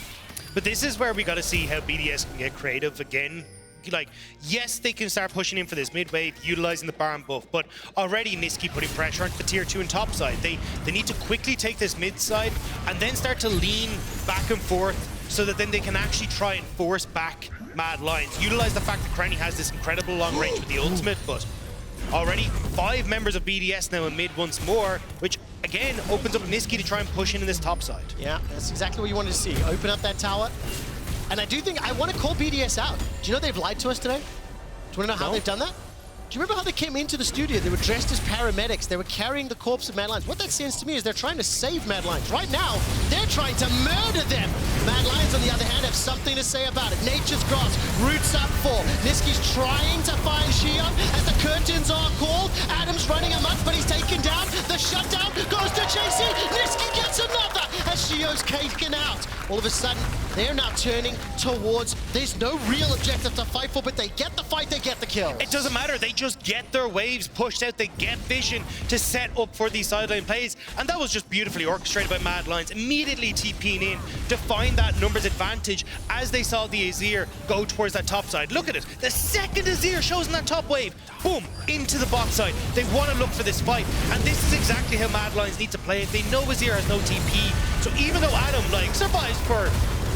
But this is where we got to see how BDS can get creative again. Like, yes, they can start pushing in for this mid wave, utilizing the Baron buff, but already Nisqy putting pressure onto the tier 2 and top side. They need to quickly take this mid side and then start to lean back and forth so that then they can actually try and force back Mad Lions. Utilize the fact that Crownie has this incredible long range with the ultimate, but already 5 members of BDS now in mid once more, which again opens up Nisqy to try and push in this top side. Yeah, that's exactly what you wanted to see. Open up that tower. And I do think, I want to call BDS out. Do you know they've lied to us today? Do you want to know how they've done that? Do you remember how they came into the studio? They were dressed as paramedics. They were carrying the corpse of Mad Lions. What that sends to me is they're trying to save Mad Lions. Right now, they're trying to murder them. Mad Lions, on the other hand, have something to say about it. Nature's Grasp, roots up 4. Nisqy's trying to find Sheo as the curtains are called. Adam's running amok, but he's taken down. The shutdown goes to Chasy. Nisqy gets another as Sheo's taken out. All of a sudden, they're now turning towards, there's no real objective to fight for, but they get the fight, they get the kills. It doesn't matter, they just get their waves pushed out, they get vision to set up for these sideline plays, and that was just beautifully orchestrated by Mad Lions, immediately TPing in to find that numbers advantage as they saw the Azir go towards that top side. Look at it, the second Azir shows in that top wave, boom, into the bot side. They want to look for this fight, and this is exactly how Mad Lions need to play it. They know Azir has no TP, so even though Adam, survives for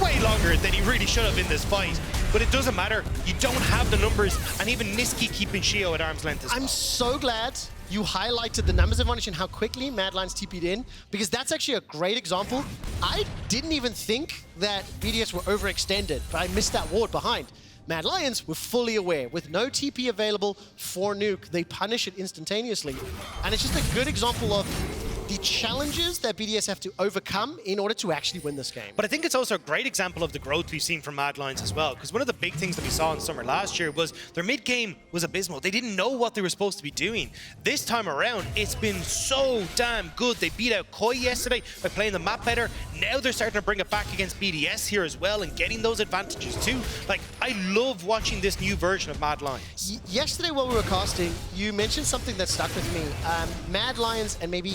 way longer than he really should have in this fight, but it doesn't matter. You don't have the numbers, and even Nisqy keeping Sheo at arm's length as well. I'm so glad you highlighted the numbers advantage and how quickly Mad Lions TP'd in, because that's actually a great example. I didn't even think that BDS were overextended, but I missed that ward behind. Mad Lions were fully aware. With no TP available for nuke, they punish it instantaneously. And it's just a good example of the challenges that BDS have to overcome in order to actually win this game. But I think it's also a great example of the growth we've seen from Mad Lions as well, because one of the big things that we saw in summer last year was their mid-game was abysmal. They didn't know what they were supposed to be doing. This time around, it's been so damn good. They beat out Koi yesterday by playing the map better. Now they're starting to bring it back against BDS here as well and getting those advantages too. Like, I love watching this new version of Mad Lions. Yesterday while we were casting, you mentioned something that stuck with me. Mad Lions and maybe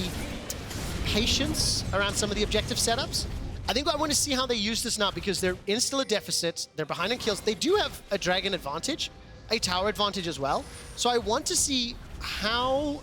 patience around some of the objective setups. I think I want to see how they use this now, because they're in still a deficit. They're behind in kills. They do have a dragon advantage, a tower advantage as well. So I want to see how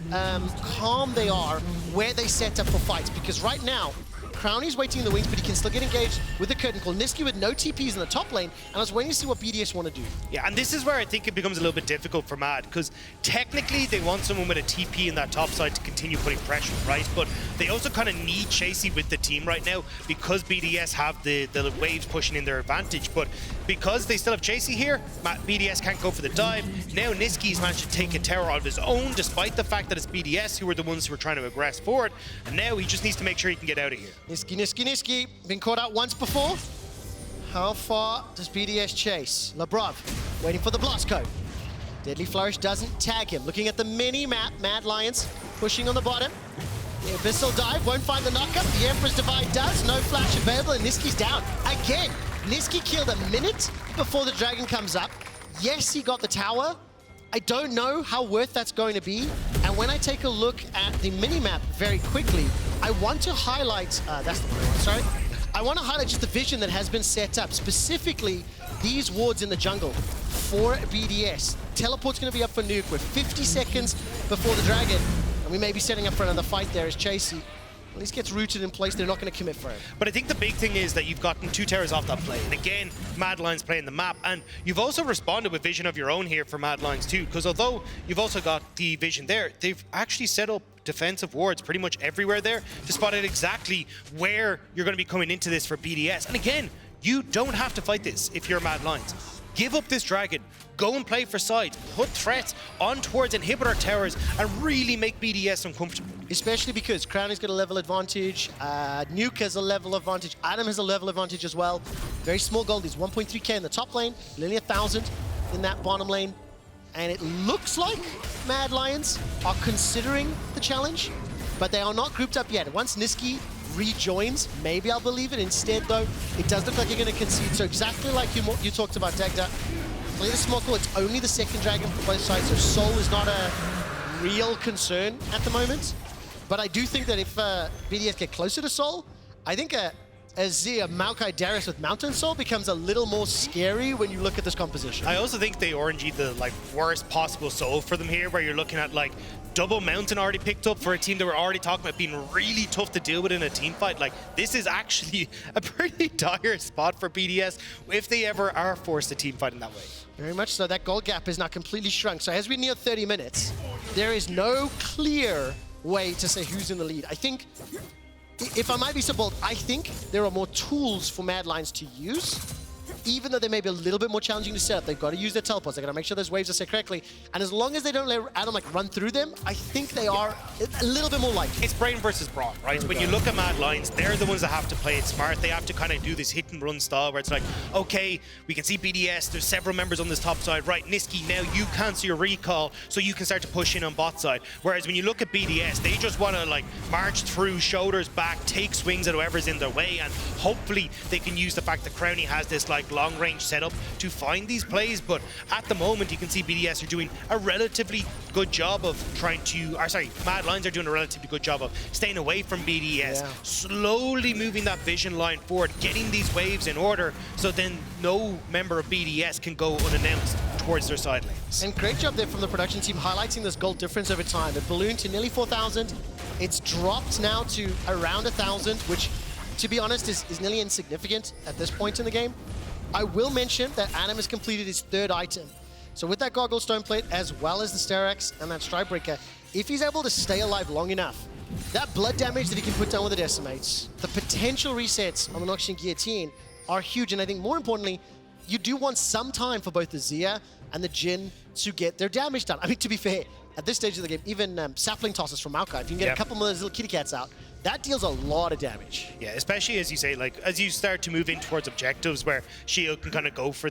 calm they are where they set up for fights, because right now, Crownie's waiting in the wings, but he can still get engaged with the curtain call. Nisqy with no TPs in the top lane, and I was waiting to see what BDS want to do. Yeah, and this is where I think it becomes a little bit difficult for Mad, because technically they want someone with a TP in that top side to continue putting pressure, right? But they also kind of need Chasy with the team right now, because BDS have the waves pushing in their advantage. But because they still have Chasy here, BDS can't go for the dive. Now Nisqy's managed to take a tower out of his own, despite the fact that it's BDS who were the ones who were trying to aggress forward. And now he just needs to make sure he can get out of here. Nisqy. Been caught out once before. How far does BDS chase? Labrov waiting for the blast code. Deadly Flourish doesn't tag him. Looking at the mini-map, Mad Lions pushing on the bottom. The Abyssal Dive won't find the knockup. The Emperor's Divide does. No flash available, and Nisqy's down. Again, Nisqy killed a minute before the Dragon comes up. Yes, he got the tower. I don't know how worth that's going to be. And when I take a look at the minimap very quickly, I want to highlight, that's the one, sorry. I want to highlight just the vision that has been set up, specifically these wards in the jungle for BDS. Teleport's going to be up for Nuke. We're 50 seconds before the Dragon. We may be setting up for another fight there as Chasy at least gets rooted in place. They're not going to commit for him. But I think the big thing is that you've gotten 2 towers off that play. And again, Mad Lions playing the map. And you've also responded with vision of your own here for Mad Lions too. Because although you've also got the vision there, they've actually set up defensive wards pretty much everywhere there to spot out exactly where you're going to be coming into this for BDS. And again, you don't have to fight this if you're Mad Lions. Give up this Dragon, go and play for sides, put threats on towards inhibitor towers, and really make BDS uncomfortable. Especially because Crownie's got a level advantage, Nuke has a level advantage, Adam has a level advantage as well. Very small gold, he's 1.3k in the top lane, nearly 1,000 in that bottom lane. And it looks like Mad Lions are considering the challenge, but they are not grouped up yet. Once Nisqy rejoins, maybe I'll believe it. Instead, though, it does look like you're going to concede. So exactly like you talked about, Dagda, play the small call. It's only the second Dragon for both sides, so Soul is not a real concern at the moment. But I do think that if BDS get closer to Soul, I think Azir, Maokai, Darius with Mountain Soul becomes a little more scary when you look at this composition. I also think they orangey the worst possible Soul for them here, where you're looking at double Mountain already picked up for a team that we're already talking about being really tough to deal with in a team fight. This is actually a pretty dire spot for BDS if they ever are forced to team fight in that way. Very much so. That gold gap is now completely shrunk. So as we near 30 minutes, there is no clear way to say who's in the lead. I think, if I might be so bold, I think there are more tools for Mad Lions to use. Even though they may be a little bit more challenging to set up, they've got to use their teleports. They've got to make sure those waves are set correctly. And as long as they don't let Adam run through them, I think they are a little bit more likely. It's brain versus brawn, right? When you look at Mad Lions, they're the ones that have to play it smart. They have to kind of do this hit and run style where it's like, okay, we can see BDS, there's several members on this top side, right? Nisqy, now you cancel your recall so you can start to push in on bot side. Whereas when you look at BDS, they just want to march through, shoulders back, take swings at whoever's in their way, and hopefully they can use the fact that Crownie has this long range setup to find these plays. But at the moment, you can see BDS are doing a relatively good job of Mad Lions are doing a relatively good job of staying away from BDS, slowly moving that vision line forward, getting these waves in order, so then no member of BDS can go unannounced towards their side lanes. And great job there from the production team highlighting this gold difference over time. It ballooned to nearly 4,000. It's dropped now to around 1,000, which, to be honest, is nearly insignificant at this point in the game. I will mention that Adam has completed his 3rd item. So with that Goggle Stone Plate, as well as the Sterex and that Strikebreaker, if he's able to stay alive long enough, that blood damage that he can put down with the Decimates, the potential resets on the Noxian Guillotine are huge. And I think more importantly, you do want some time for both the Zia and the Jhin to get their damage done. I mean, to be fair, at this stage of the game, even sapling tosses from Maokai, if you can get a couple more of those little kitty cats out, that deals a lot of damage. Yeah, especially as you say, as you start to move in towards objectives where Sheo can kind of go for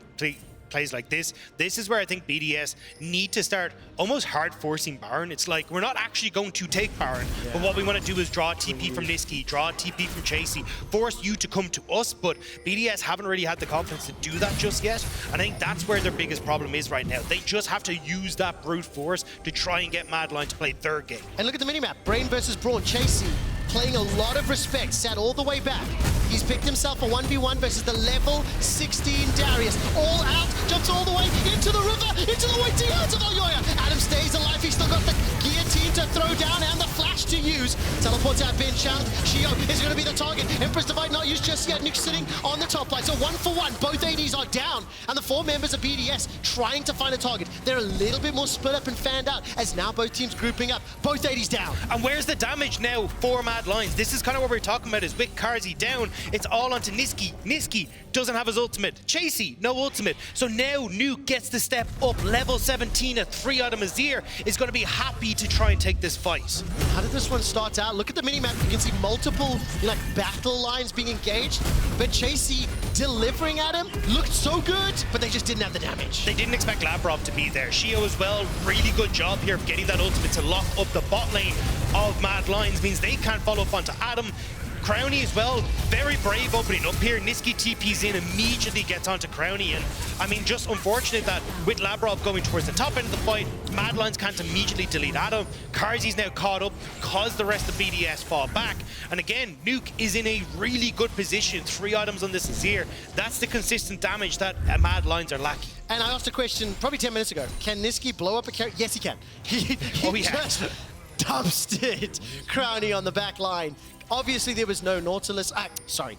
plays like this. This is where I think BDS need to start almost hard forcing Baron. It's like, we're not actually going to take Baron, but what we want to do is draw a TP from Nisqy, draw a TP from Chasy, force you to come to us, but BDS haven't really had the confidence to do that just yet. And I think that's where their biggest problem is right now. They just have to use that brute force to try and get Mad Lion to play their game. And look at the minimap, Brain versus Brawn. Chasy playing a lot of respect, sat all the way back. He's picked himself a 1v1 versus the level 16 Darius. All out, jumps all the way into the river, into the way out of Elyoya. Adam stays alive, he's still got the guillotine to throw down and the flash to use. Teleports out, being challenged. Sheo is going to be the target. Empress Divide not used just yet. Nuke sitting on the top line. So 1 for 1, both ADs are down. And the 4 members of BDS trying to find a target. They're a little bit more split up and fanned out as now both teams grouping up. Both ADs down. And where's the damage now for Mad Lions? This is kind of what we're talking about, is with Carzzy down, it's all onto Nisqy. Nisqy doesn't have his ultimate. Chasy, no ultimate. So now Nuke gets the step up. Level 17, a 3-item Azir is going to be happy to try and take this fight. How did the this one starts out. Look at the minimap. You can see multiple battle lines being engaged. But Chasy delivering at him looked so good, but they just didn't have the damage. They didn't expect Labrov to be there. Sheo as well, really good job here of getting that ultimate to lock up the bot lane of Mad Lions. Means they can't follow up onto Adam. Crownie as well, very brave opening up here. Nisqy TP's in, immediately gets onto Crownie. And I mean, just unfortunate that with Labrov going towards the top end of the fight, Mad Lions can't immediately delete Adam. Carzzy's now caught up because the rest of BDS fall back. And again, Nuke is in a really good position. 3 items on this Azir. That's the consistent damage that Mad Lions are lacking. And I asked a question probably 10 minutes ago. Can Nisqy blow up a carry? Yes, he can. He just dumpstered Crownie on the back line. Obviously, there was no Nautilus, Tahm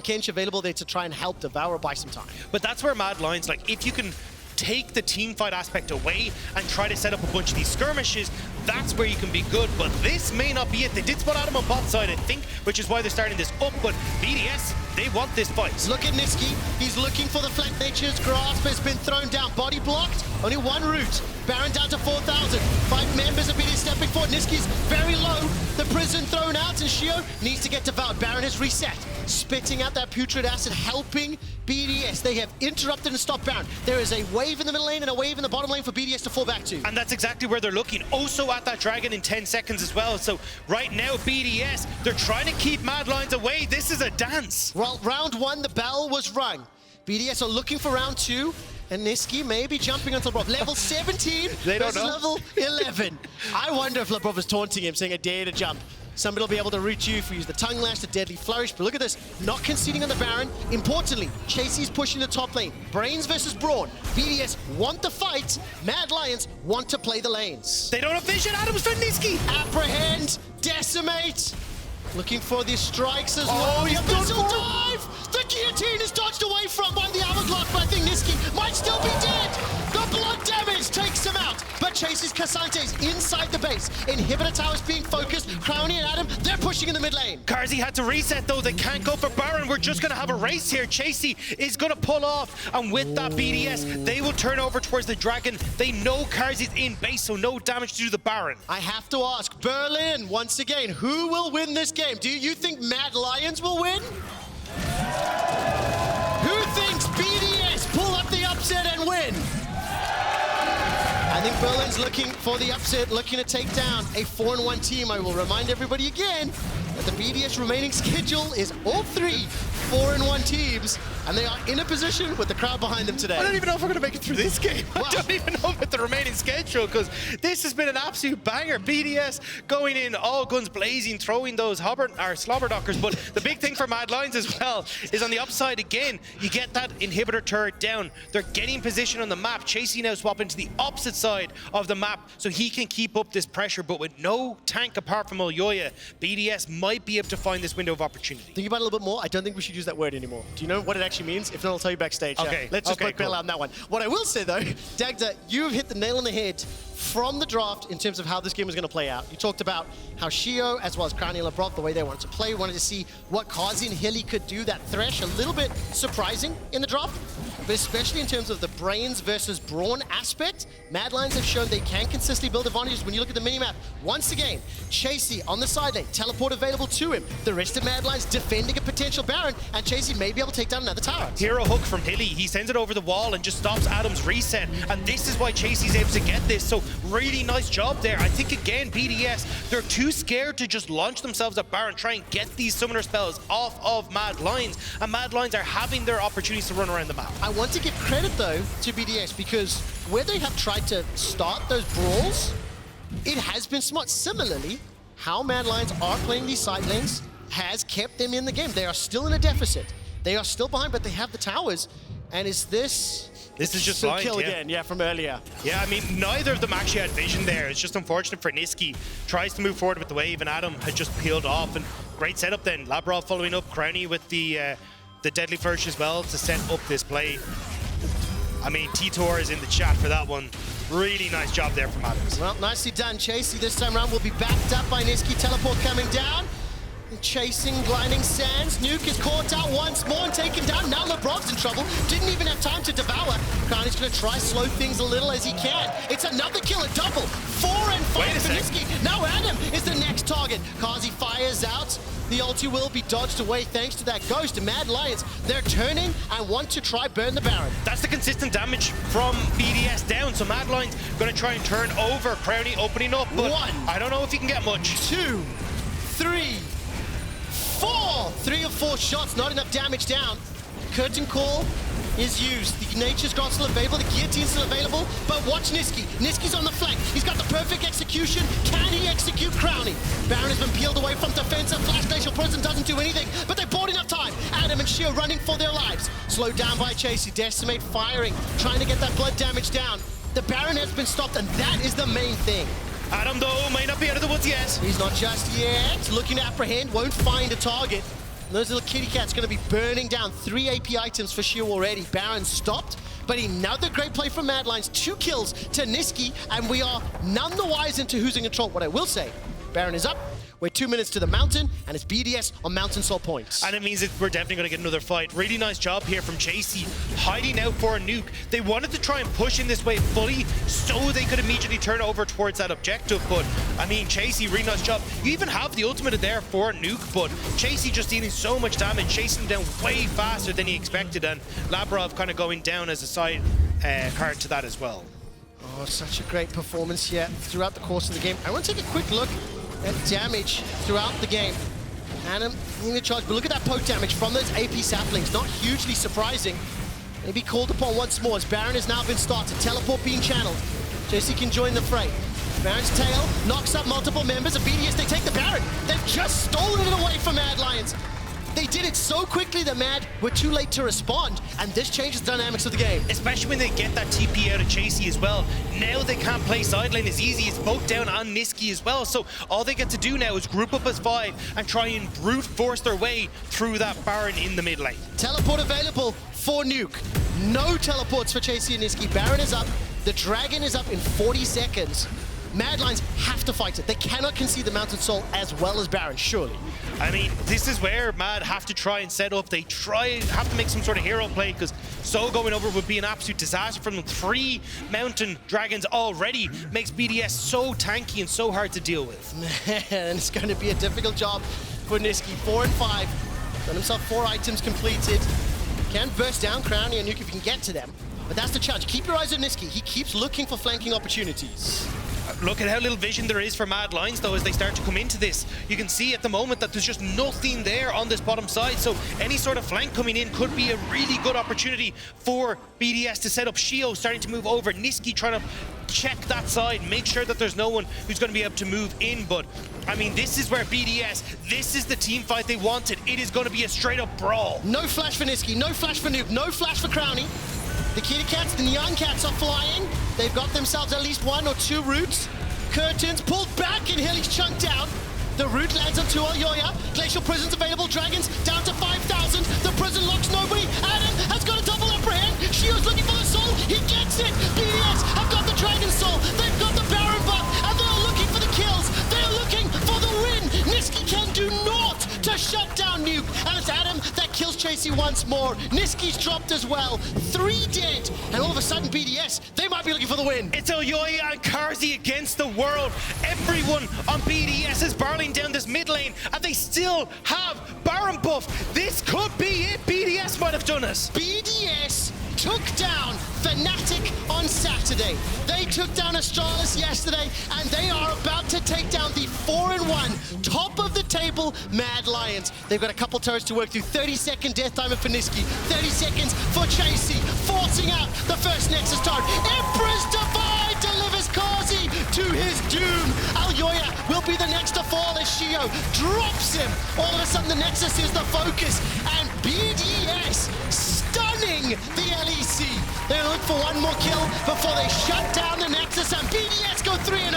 Kench available there to try and help Devour buy some time. But that's where Mad Lions, like, if you can take the team fight aspect away and try to set up a bunch of these skirmishes, that's where you can be good. But this may not be it. They did spot Adam on bot side, I think, which is why they're starting this up. But BDS, they want this fight. Look at Nisqy. He's looking for the flank. Nature's grasp has been thrown down. Body blocked. Only one route. Baron down to 4,000. 5 members of BDS stepping forward. Nisqy's very low. The prison thrown out, and Sheo needs to get devoured. Baron has reset. Spitting out that putrid acid, helping BDS. They have interrupted and stopped Baron. There is a wave in the middle lane and a wave in the bottom lane for BDS to fall back to. And that's exactly where they're looking. Also at that dragon in 10 seconds as well. So right now, BDS, they're trying to keep Mad Lions away. This is a dance. Well, round 1, the bell was rung. BDS are looking for round 2. And Nisqy may be jumping onto Labrov. Level 17 versus level 11. I wonder if Labrov is taunting him, saying a dare to jump. Somebody will be able to reach you if we use the Tongue Lash, the Deadly Flourish. But look at this, not conceding on the Baron. Importantly, Chasy's pushing the top lane. Brains versus Brawn. BDS want the fight. Mad Lions want to play the lanes. They don't have vision. Adams for Nisqy. Apprehend, decimate. Looking for the strikes as well. Oh, he's done dive! The guillotine is dodged away from one of the hourglass, but I think Nisqy might still be dead. The blood damage takes him out, but chases Cassante's inside the base. Inhibitor towers being focused. Crownie and Adam, they're pushing in the mid lane. Carzzy had to reset though. They can't go for Baron. We're just gonna have a race here. Chasy is gonna pull off, and with that BDS, they will turn over towards the dragon. They know Carzzy's in base, so no damage to the Baron. I have to ask, Berlin, once again, who will win this game? Do you think Mad Lions will win? Who thinks BDS pull up the upset and win? I think Berlin's looking for the upset, looking to take down a 4-1 team. I will remind everybody again that the BDS remaining schedule is all 3 4-1 teams, and they are in a position with the crowd behind them today. I don't even know if we're going to make it through this game. Wow. I don't even know about the remaining schedule, because this has been an absolute banger. BDS going in all guns blazing, throwing those slobberdockers. But the big thing for Mad Lions as well is on the upside again, you get that inhibitor turret down. They're getting position on the map. Chasy now swapping to the opposite side of the map so he can keep up this pressure. But with no tank apart from Elyoya, BDS might be able to find this window of opportunity. Think about it a little bit more. I don't think we should use that word anymore. Do you know what it actually means? If not, I'll tell you backstage. Okay. Let's just Okay, bail out on that one. What I will say though, Dagda, you've hit the nail on the head from the draft in terms of how this game was going to play out. You talked about how Sheo, as well as Crownie and Labrov, the way they wanted to play, wanted to see what Carzzy and Hilly could do. That Thresh, a little bit surprising in the draft, but especially in terms of the brains versus brawn aspect, Mad Lions have shown they can consistently build advantages. When you look at the minimap, once again, Chasy on the side lane, teleport available to him. The rest of Mad Lions defending a potential Baron, and Chasy may be able to take down another tower. Hero hook from Hilly. He sends it over the wall and just stops Adam's reset. And this is why Chasy's able to get this. So really nice job there. I think again, BDS, they're too scared to just launch themselves at Baron, try and get these summoner spells off of Mad Lions. And Mad Lions are having their opportunities to run around the map. I want to give credit though to BDS because where they have tried to start those brawls, it has been smart. Similarly, how Mad Lions are playing these side lanes has kept them in the game. They are still in a deficit. They are still behind, but they have the towers. And is this... This is just so blind, kill yeah. again, yeah, from earlier. Yeah, I mean, neither of them actually had vision there. It's just unfortunate for Nisqy. Tries to move forward with the wave, and Adam had just peeled off. And great setup then. Labrov following up, Crownie with the Deadly Flourish as well to set up this play. I mean, T-Tor is in the chat for that one. Really nice job there from Adams. Well, nicely done, Chasy. This time around will be backed up by Nisqy. Teleport coming down. Chasing Blinding Sands. Nuke is caught out once more and taken down. Now Labrov's in trouble. Didn't even have time to devour. Crownie's going to try slow things a little as he can. It's another kill, a double. 4 and 5 for Nisqy. Now Adam is the next target. Carzzy fires out. The ulti will be dodged away thanks to that ghost. And Mad Lions, they're turning and want to try burn the Baron. That's the consistent damage from BDS down. So Mad Lions going to try and turn over. Crownie opening up, but I don't know if he can get much. 2, 3, 4. 3 or 4 shots, not enough damage down. Curtain call is used. The Nature's Grant still available, the Guillotine's still available, but watch Nisqy. Nisqy's on the flank. He's got the perfect execution. Can he execute Crownie? Baron has been peeled away from defensive. Flash Glacial Prison doesn't do anything, but they bought enough time. Adam and Sheo running for their lives. Slowed down by Chasy. Decimate firing, trying to get that blood damage down. The Baron has been stopped, and that is the main thing. Adam, though, might not be out of the woods yet. He's not just yet. Looking to apprehend, won't find a target. Those little kitty cats going to be burning down 3 AP items for Sheo already. Baron stopped, but another great play from Mad Lions. 2 kills to Nisqy, and we are none the wiser into who's in control. What I will say, Baron is up. We're 2 minutes to the mountain, and it's BDS on Mountain Soul points. And it means that we're definitely going to get another fight. Really nice job here from Chasy, hiding out for a nuke. They wanted to try and push in this way fully so they could immediately turn over towards that objective. But, I mean, Chasy, really nice job. You even have the ultimate there for a nuke, but Chasy just dealing so much damage, chasing down way faster than he expected, and Labrov kind of going down as a side card to that as well. Oh, such a great performance here throughout the course of the game. I want to take a quick look at damage throughout the game. Adam in the charge, but look at that poke damage from those AP saplings. Not hugely surprising. Maybe called upon once more as Baron has now been started. Teleport being channeled. Chasy can join the fray. Baron's tail knocks up multiple members of BDS. They take the Baron. They've just stolen it away from Mad Lions. They did it so quickly that Mad were too late to respond, and this changes the dynamics of the game. Especially when they get that TP out of Chasy as well. Now they can't play sideline as easy. It's both down on Nisqy as well. So all they get to do now is group up as 5 and try and brute force their way through that Baron in the mid lane. Teleport available for nuke. No teleports for Chasy and Nisqy. Baron is up. The Dragon is up in 40 seconds. Mad Lions have to fight it. They cannot concede the Mountain Soul as well as Baron, surely. I mean, this is where Mad have to try and set up. They have to make some sort of hero play, because so going over would be an absolute disaster from them. 3 Mountain Dragons already makes BDS so tanky and so hard to deal with. Man, it's going to be a difficult job for Nisqy. 4 and 5. Got himself 4 items completed. Can burst down Crownie and nuke if you can get to them. But that's the challenge. Keep your eyes on Nisqy. He keeps looking for flanking opportunities. Look at how little vision there is for Mad Lions, though, as they start to come into this. You can see at the moment that there's just nothing there on this bottom side, so any sort of flank coming in could be a really good opportunity for BDS to set up. Sheo starting to move over. Nisqy trying to check that side, make sure that there's no one who's going to be able to move in. But, I mean, this is where BDS, this is the team fight they wanted. It is going to be a straight-up brawl. No flash for Nisqy, no flash for Noob, no flash for Crownie. The kitty cats, the neon cats are flying. They've got themselves at least 1 or 2 roots. Curtains pulled back and Hilly's chunked out. The root lands onto Elyoya. Glacial Prison's available. Dragons down to 5,000. The prison locks nobody. Adam has got a double apprehend. Sheo's looking for the soul. He gets it. BDS have got the Dragon Soul. They've got the Baron buff. And they're looking for the kills. They're looking for the win. Nisqy can do naught to shut down nuke. And it's Adam that kills Chasy once more. Nisqy's dropped as well. 3 dead. And all of a sudden BDS, they might be looking for the win. It's Elyoya and Carzzy against the world. Everyone on BDS is barreling down this mid lane, and they still have Baron buff. This could be it. BDS might have done it. BDS took down Fnatic on Saturday. They took down Astralis yesterday, and they are about to take down the 4-1 top of the table Mad Lions. They've got a couple turrets to work through. 30-second death timer for Nisqy. 30 seconds for Chasy, forcing out the first Nexus turret. Empress Divide delivers Carzzy to his doom. Elyoya will be the next to fall as Sheo drops him. All of a sudden the Nexus is the focus, and BDS stunning the LEC. They look for 1 more kill before they shut down the Nexus, and BDS go 3-0.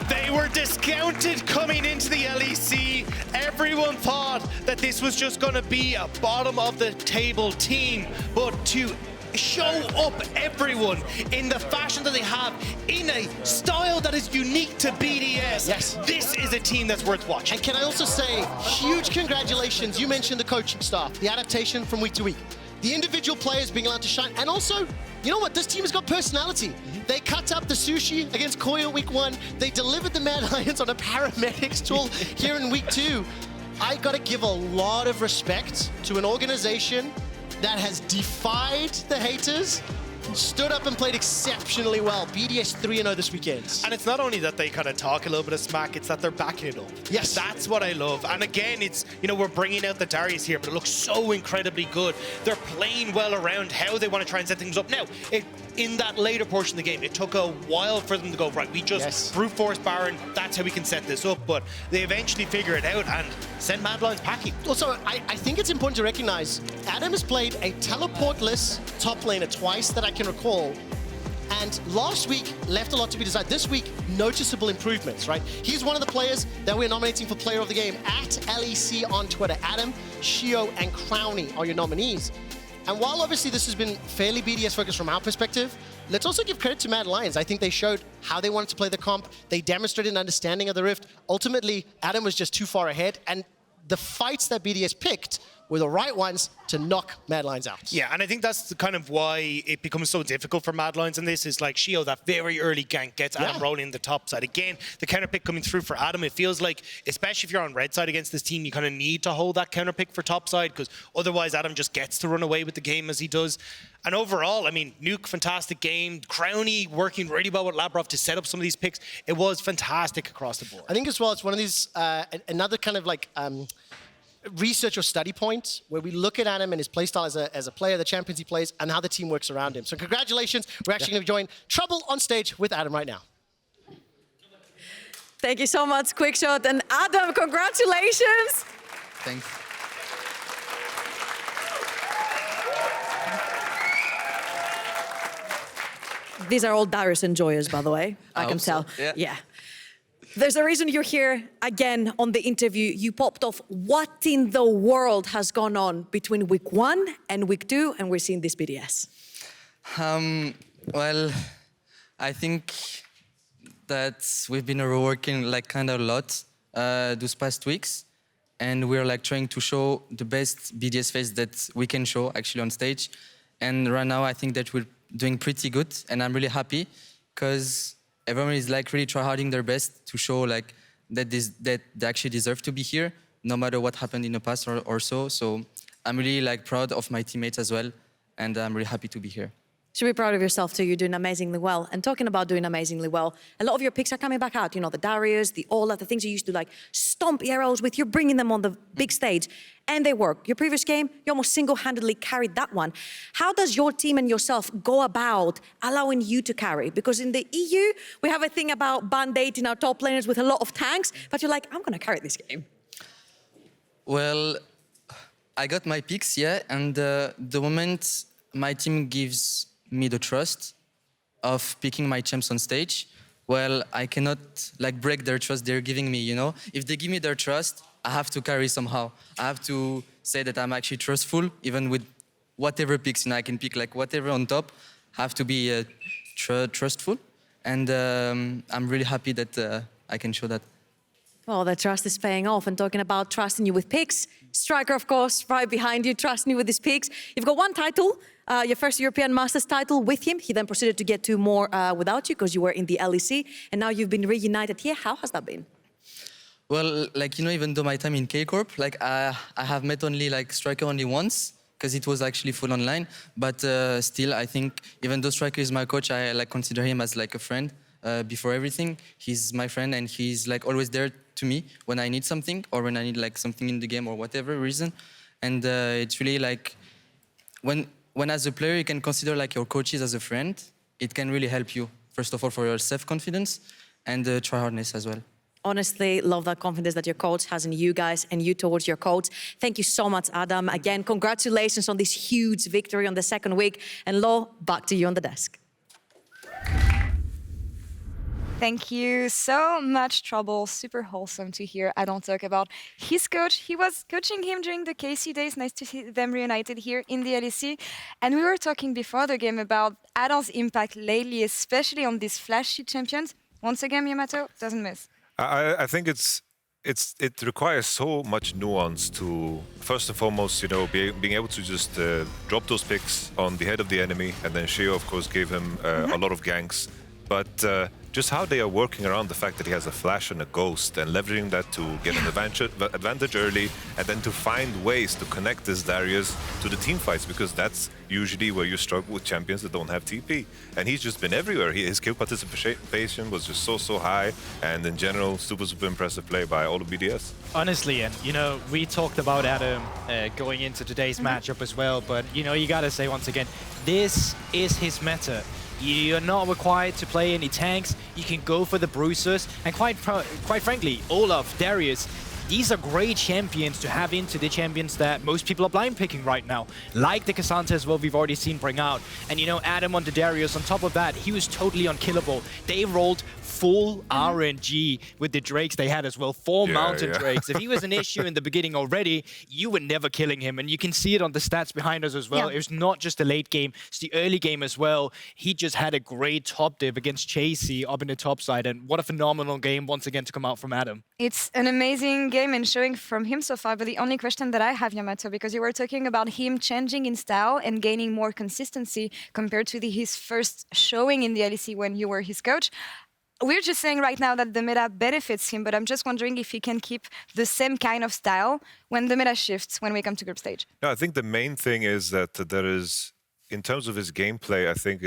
They were discounted coming into the LEC. Everyone thought that this was just going to be a bottom of the table team, but to show up everyone in the fashion that they have, in a style that is unique to BDS. Yes. This is a team that's worth watching. And can I also say, huge congratulations. You mentioned the coaching staff, the adaptation from week to week. the individual players being allowed to shine. And also, you know what? This team has got personality. They cut up the sushi against Koya week 1. They delivered the Mad Lions on a paramedics tool here in week 2. I gotta give a lot of respect to an organization that has defied the haters, stood up and played exceptionally well. BDS 3-0 this weekend. And it's not only that they kind of talk a little bit of smack, it's that they're backing it up. Yes. That's what I love. And again, it's, you know, we're bringing out the Darius here, but it looks so incredibly good. They're playing well around how they want to try and set things up. Now, in that later portion of the game, it took a while for them to go, right, we just brute force Baron, that's how we can set this up. But they eventually figure it out and send Mad Lions packing. Also, I think it's important to recognize Adam has played a teleportless top laner twice that I can recall. And last week left a lot to be desired. This week, noticeable improvements, right? He's one of the players that we're nominating for Player of the Game at LEC on Twitter. Adam, Sheo, and Crownie are your nominees. And while obviously this has been fairly BDS focused from our perspective, let's also give credit to Mad Lions. I think they showed how they wanted to play the comp. They demonstrated an understanding of the Rift. Ultimately, Adam was just too far ahead. And the fights that BDS picked were the right ones to knock Mad Lions out. Yeah, and I think that's kind of why it becomes so difficult for Mad Lions in this, is like Sheo, that very early gank gets Adam rolling in the top side. Again, the counter pick coming through for Adam, it feels like, especially if you're on red side against this team, you kind of need to hold that counter pick for top side, because otherwise Adam just gets to run away with the game as he does. And overall, I mean, Nuke, fantastic game. Crownie working really well with Labrov to set up some of these picks. It was fantastic across the board. I think as well, it's one of these, another kind of like, research or study point where we look at Adam and his playstyle as a player, the champions he plays, and how the team works around him. So congratulations. We're actually going to join Trouble on stage with Adam right now. Thank you so much, Quickshot. And Adam, congratulations. Thanks. These are all Darius enjoyers, by the way. I can tell. So. Yeah. There's a reason you're here again on the interview. You popped off. What in the world has gone on between week 1 and week 2, and we're seeing this BDS? Well, I think that we've been working like kind of a lot those past weeks, and we're like trying to show the best BDS face that we can show actually on stage. And right now, I think that we're doing pretty good, and I'm really happy because everyone is like really tryharding their best to show like that they actually deserve to be here, no matter what happened in the past or so. So I'm really like proud of my teammates as well, and I'm really happy to be here. Should be proud of yourself too. You're doing amazingly well. And talking about doing amazingly well, a lot of your picks are coming back out. You know, the Darius, the Ola, the things you used to like stomp arrows with. You're bringing them on the big stage, and they work. Your previous game, you almost single-handedly carried that one. How does your team and yourself go about allowing you to carry? Because in the EU, we have a thing about band-aiding our top laners with a lot of tanks, but you're like, I'm going to carry this game. Well, I got my picks, yeah, and the moment my team gives me the trust of picking my champs on stage, well, I cannot like break their trust they're giving me, you know? If they give me their trust, I have to carry somehow. I have to say that I'm actually trustful, even with whatever picks, you know, I can pick like whatever on top. I have to be trustful, and I'm really happy that I can show that. Well, the trust is paying off. And talking about trusting you with picks, Striker, of course, right behind you, trusting you with his picks. You've got one title, your first European Masters title with him. He then proceeded to get 2 more without you because you were in the LEC. And now you've been reunited here. How has that been? Well, like, you know, even though my time in K-Corp, like, I have met only, like, Striker only once, because it was actually full online. But still, I think, even though Striker is my coach, I, like, consider him as, like, a friend before everything. He's my friend, and he's, like, always there to me when I need something, or when I need, like, something in the game, or whatever reason. And it's really, like, when as a player, you can consider, like, your coaches as a friend, it can really help you, first of all, for your self-confidence, and tryhardness as well. Honestly, love that confidence that your coach has in you guys and you towards your coach. Thank you so much, Adam. Again, congratulations on this huge victory on the second week. And Laure, back to you on the desk. Thank you so much, Trouble. Super wholesome to hear Adam talk about his coach. He was coaching him during the Casey days. Nice to see them reunited here in the LEC. And we were talking before the game about Adam's impact lately, especially on these flashy champions. Once again, Yamato doesn't miss. I think it's It requires so much nuance to, first and foremost, being able to just drop those picks on the head of the enemy, and then Sheo, of course, gave him a lot of ganks. But just how they are working around the fact that he has a flash and a ghost, and leveraging that to get an advantage early, and then to find ways to connect this Darius to the team fights, because that's usually where you struggle with champions that don't have TP. And he's just been everywhere. His kill participation was just so high, and in general, super impressive play by all of BDS. Honestly, and we talked about Adam going into today's matchup as well, but you gotta say once again, this is his meta. You're not required to play any tanks. You can go for the bruisers, and quite frankly, Olaf, Darius, these are great champions to have into the champions that most people are blind picking right now. Like the Cassandra as well, we've already seen bring out. And Adam onto Darius, on top of that, he was totally unkillable. They rolled full RNG with the Drakes they had as well. 4 mountain Drakes. If he was an issue in the beginning already, you were never killing him. And you can see it on the stats behind us as well. It was not just the late game, it's the early game as well. He just had a great top div against Chasy up in the top side. And what a phenomenal game once again to come out from Adam. It's an amazing game and showing from him so far. But the only question that I have, Yamato, because you were talking about him changing in style and gaining more consistency compared to his first showing in the LEC when you were his coach. We're just saying right now that the meta benefits him, but I'm just wondering if he can keep the same kind of style when the meta shifts when we come to group stage. No, I think the main thing is that there is, in terms of his gameplay, I think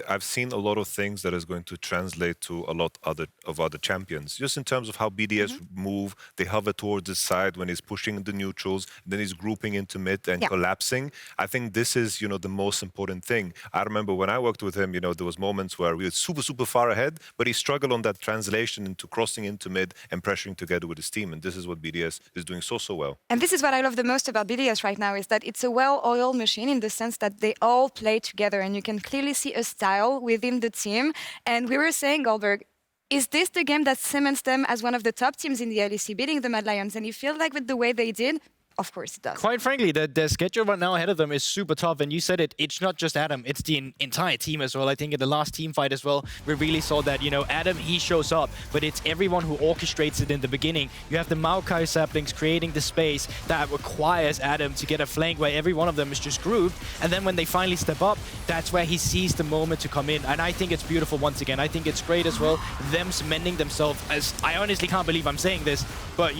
I've seen a lot of things that is going to translate to a lot of other champions. Just in terms of how BDS move, they hover towards the side when he's pushing the neutrals, then he's grouping into mid and collapsing. I think this is, the most important thing. I remember when I worked with him, there was moments where we were super far ahead, but he struggled on that translation into crossing into mid and pressuring together with his team. And this is what BDS is doing so well. And this is what I love the most about BDS right now, is that it's a well-oiled machine in the sense that they all play together, and you can clearly see a style within the team. And we were saying, Guldborg, is this the game that cements them as one of the top teams in the LEC, beating the Mad Lions? And you feel like with the way they did, of course it does. Quite frankly, the schedule right now ahead of them is super tough. And you said it, it's not just Adam, it's the entire team as well. I think in the last team fight as well, we really saw that, Adam, he shows up, but it's everyone who orchestrates it in the beginning. You have the Maokai saplings creating the space that requires Adam to get a flank where every one of them is just grouped. And then when they finally step up, that's where he sees the moment to come in. And I think it's beautiful once again. I think it's great as well, them cementing themselves as, I honestly can't believe I'm saying this, but,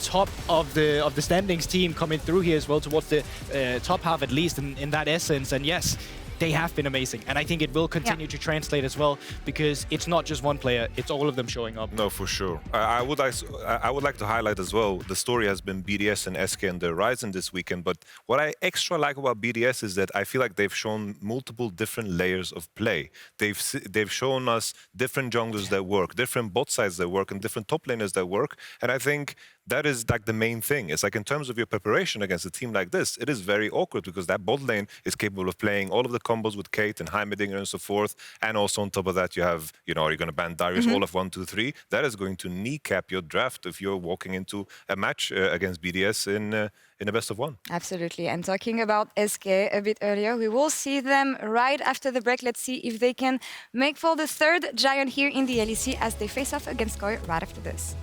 top of the standings team coming through here as well towards the top half at least in that essence. And yes, they have been amazing, and I think it will continue to translate as well, because it's not just one player, it's all of them showing up. No, for sure. I would like to highlight as well, the story has been BDS and SK and the Ryzen this weekend, but what I extra like about BDS is that I feel like they've shown multiple different layers of play. They've shown us different junglers that work, different bot sides that work, and different top laners that work, and I think that is like the main thing. It's like in terms of your preparation against a team like this, it is very awkward because that bot lane is capable of playing all of the combos with Kate and Heimerdinger and so forth. And also on top of that, you have, are you going to ban Darius Olaf 1, 2, 3? That is going to kneecap your draft if you're walking into a match against BDS in a best of one. Absolutely. And talking about SK a bit earlier, we will see them right after the break. Let's see if they can make for the third giant here in the LEC as they face off against Koi right after this.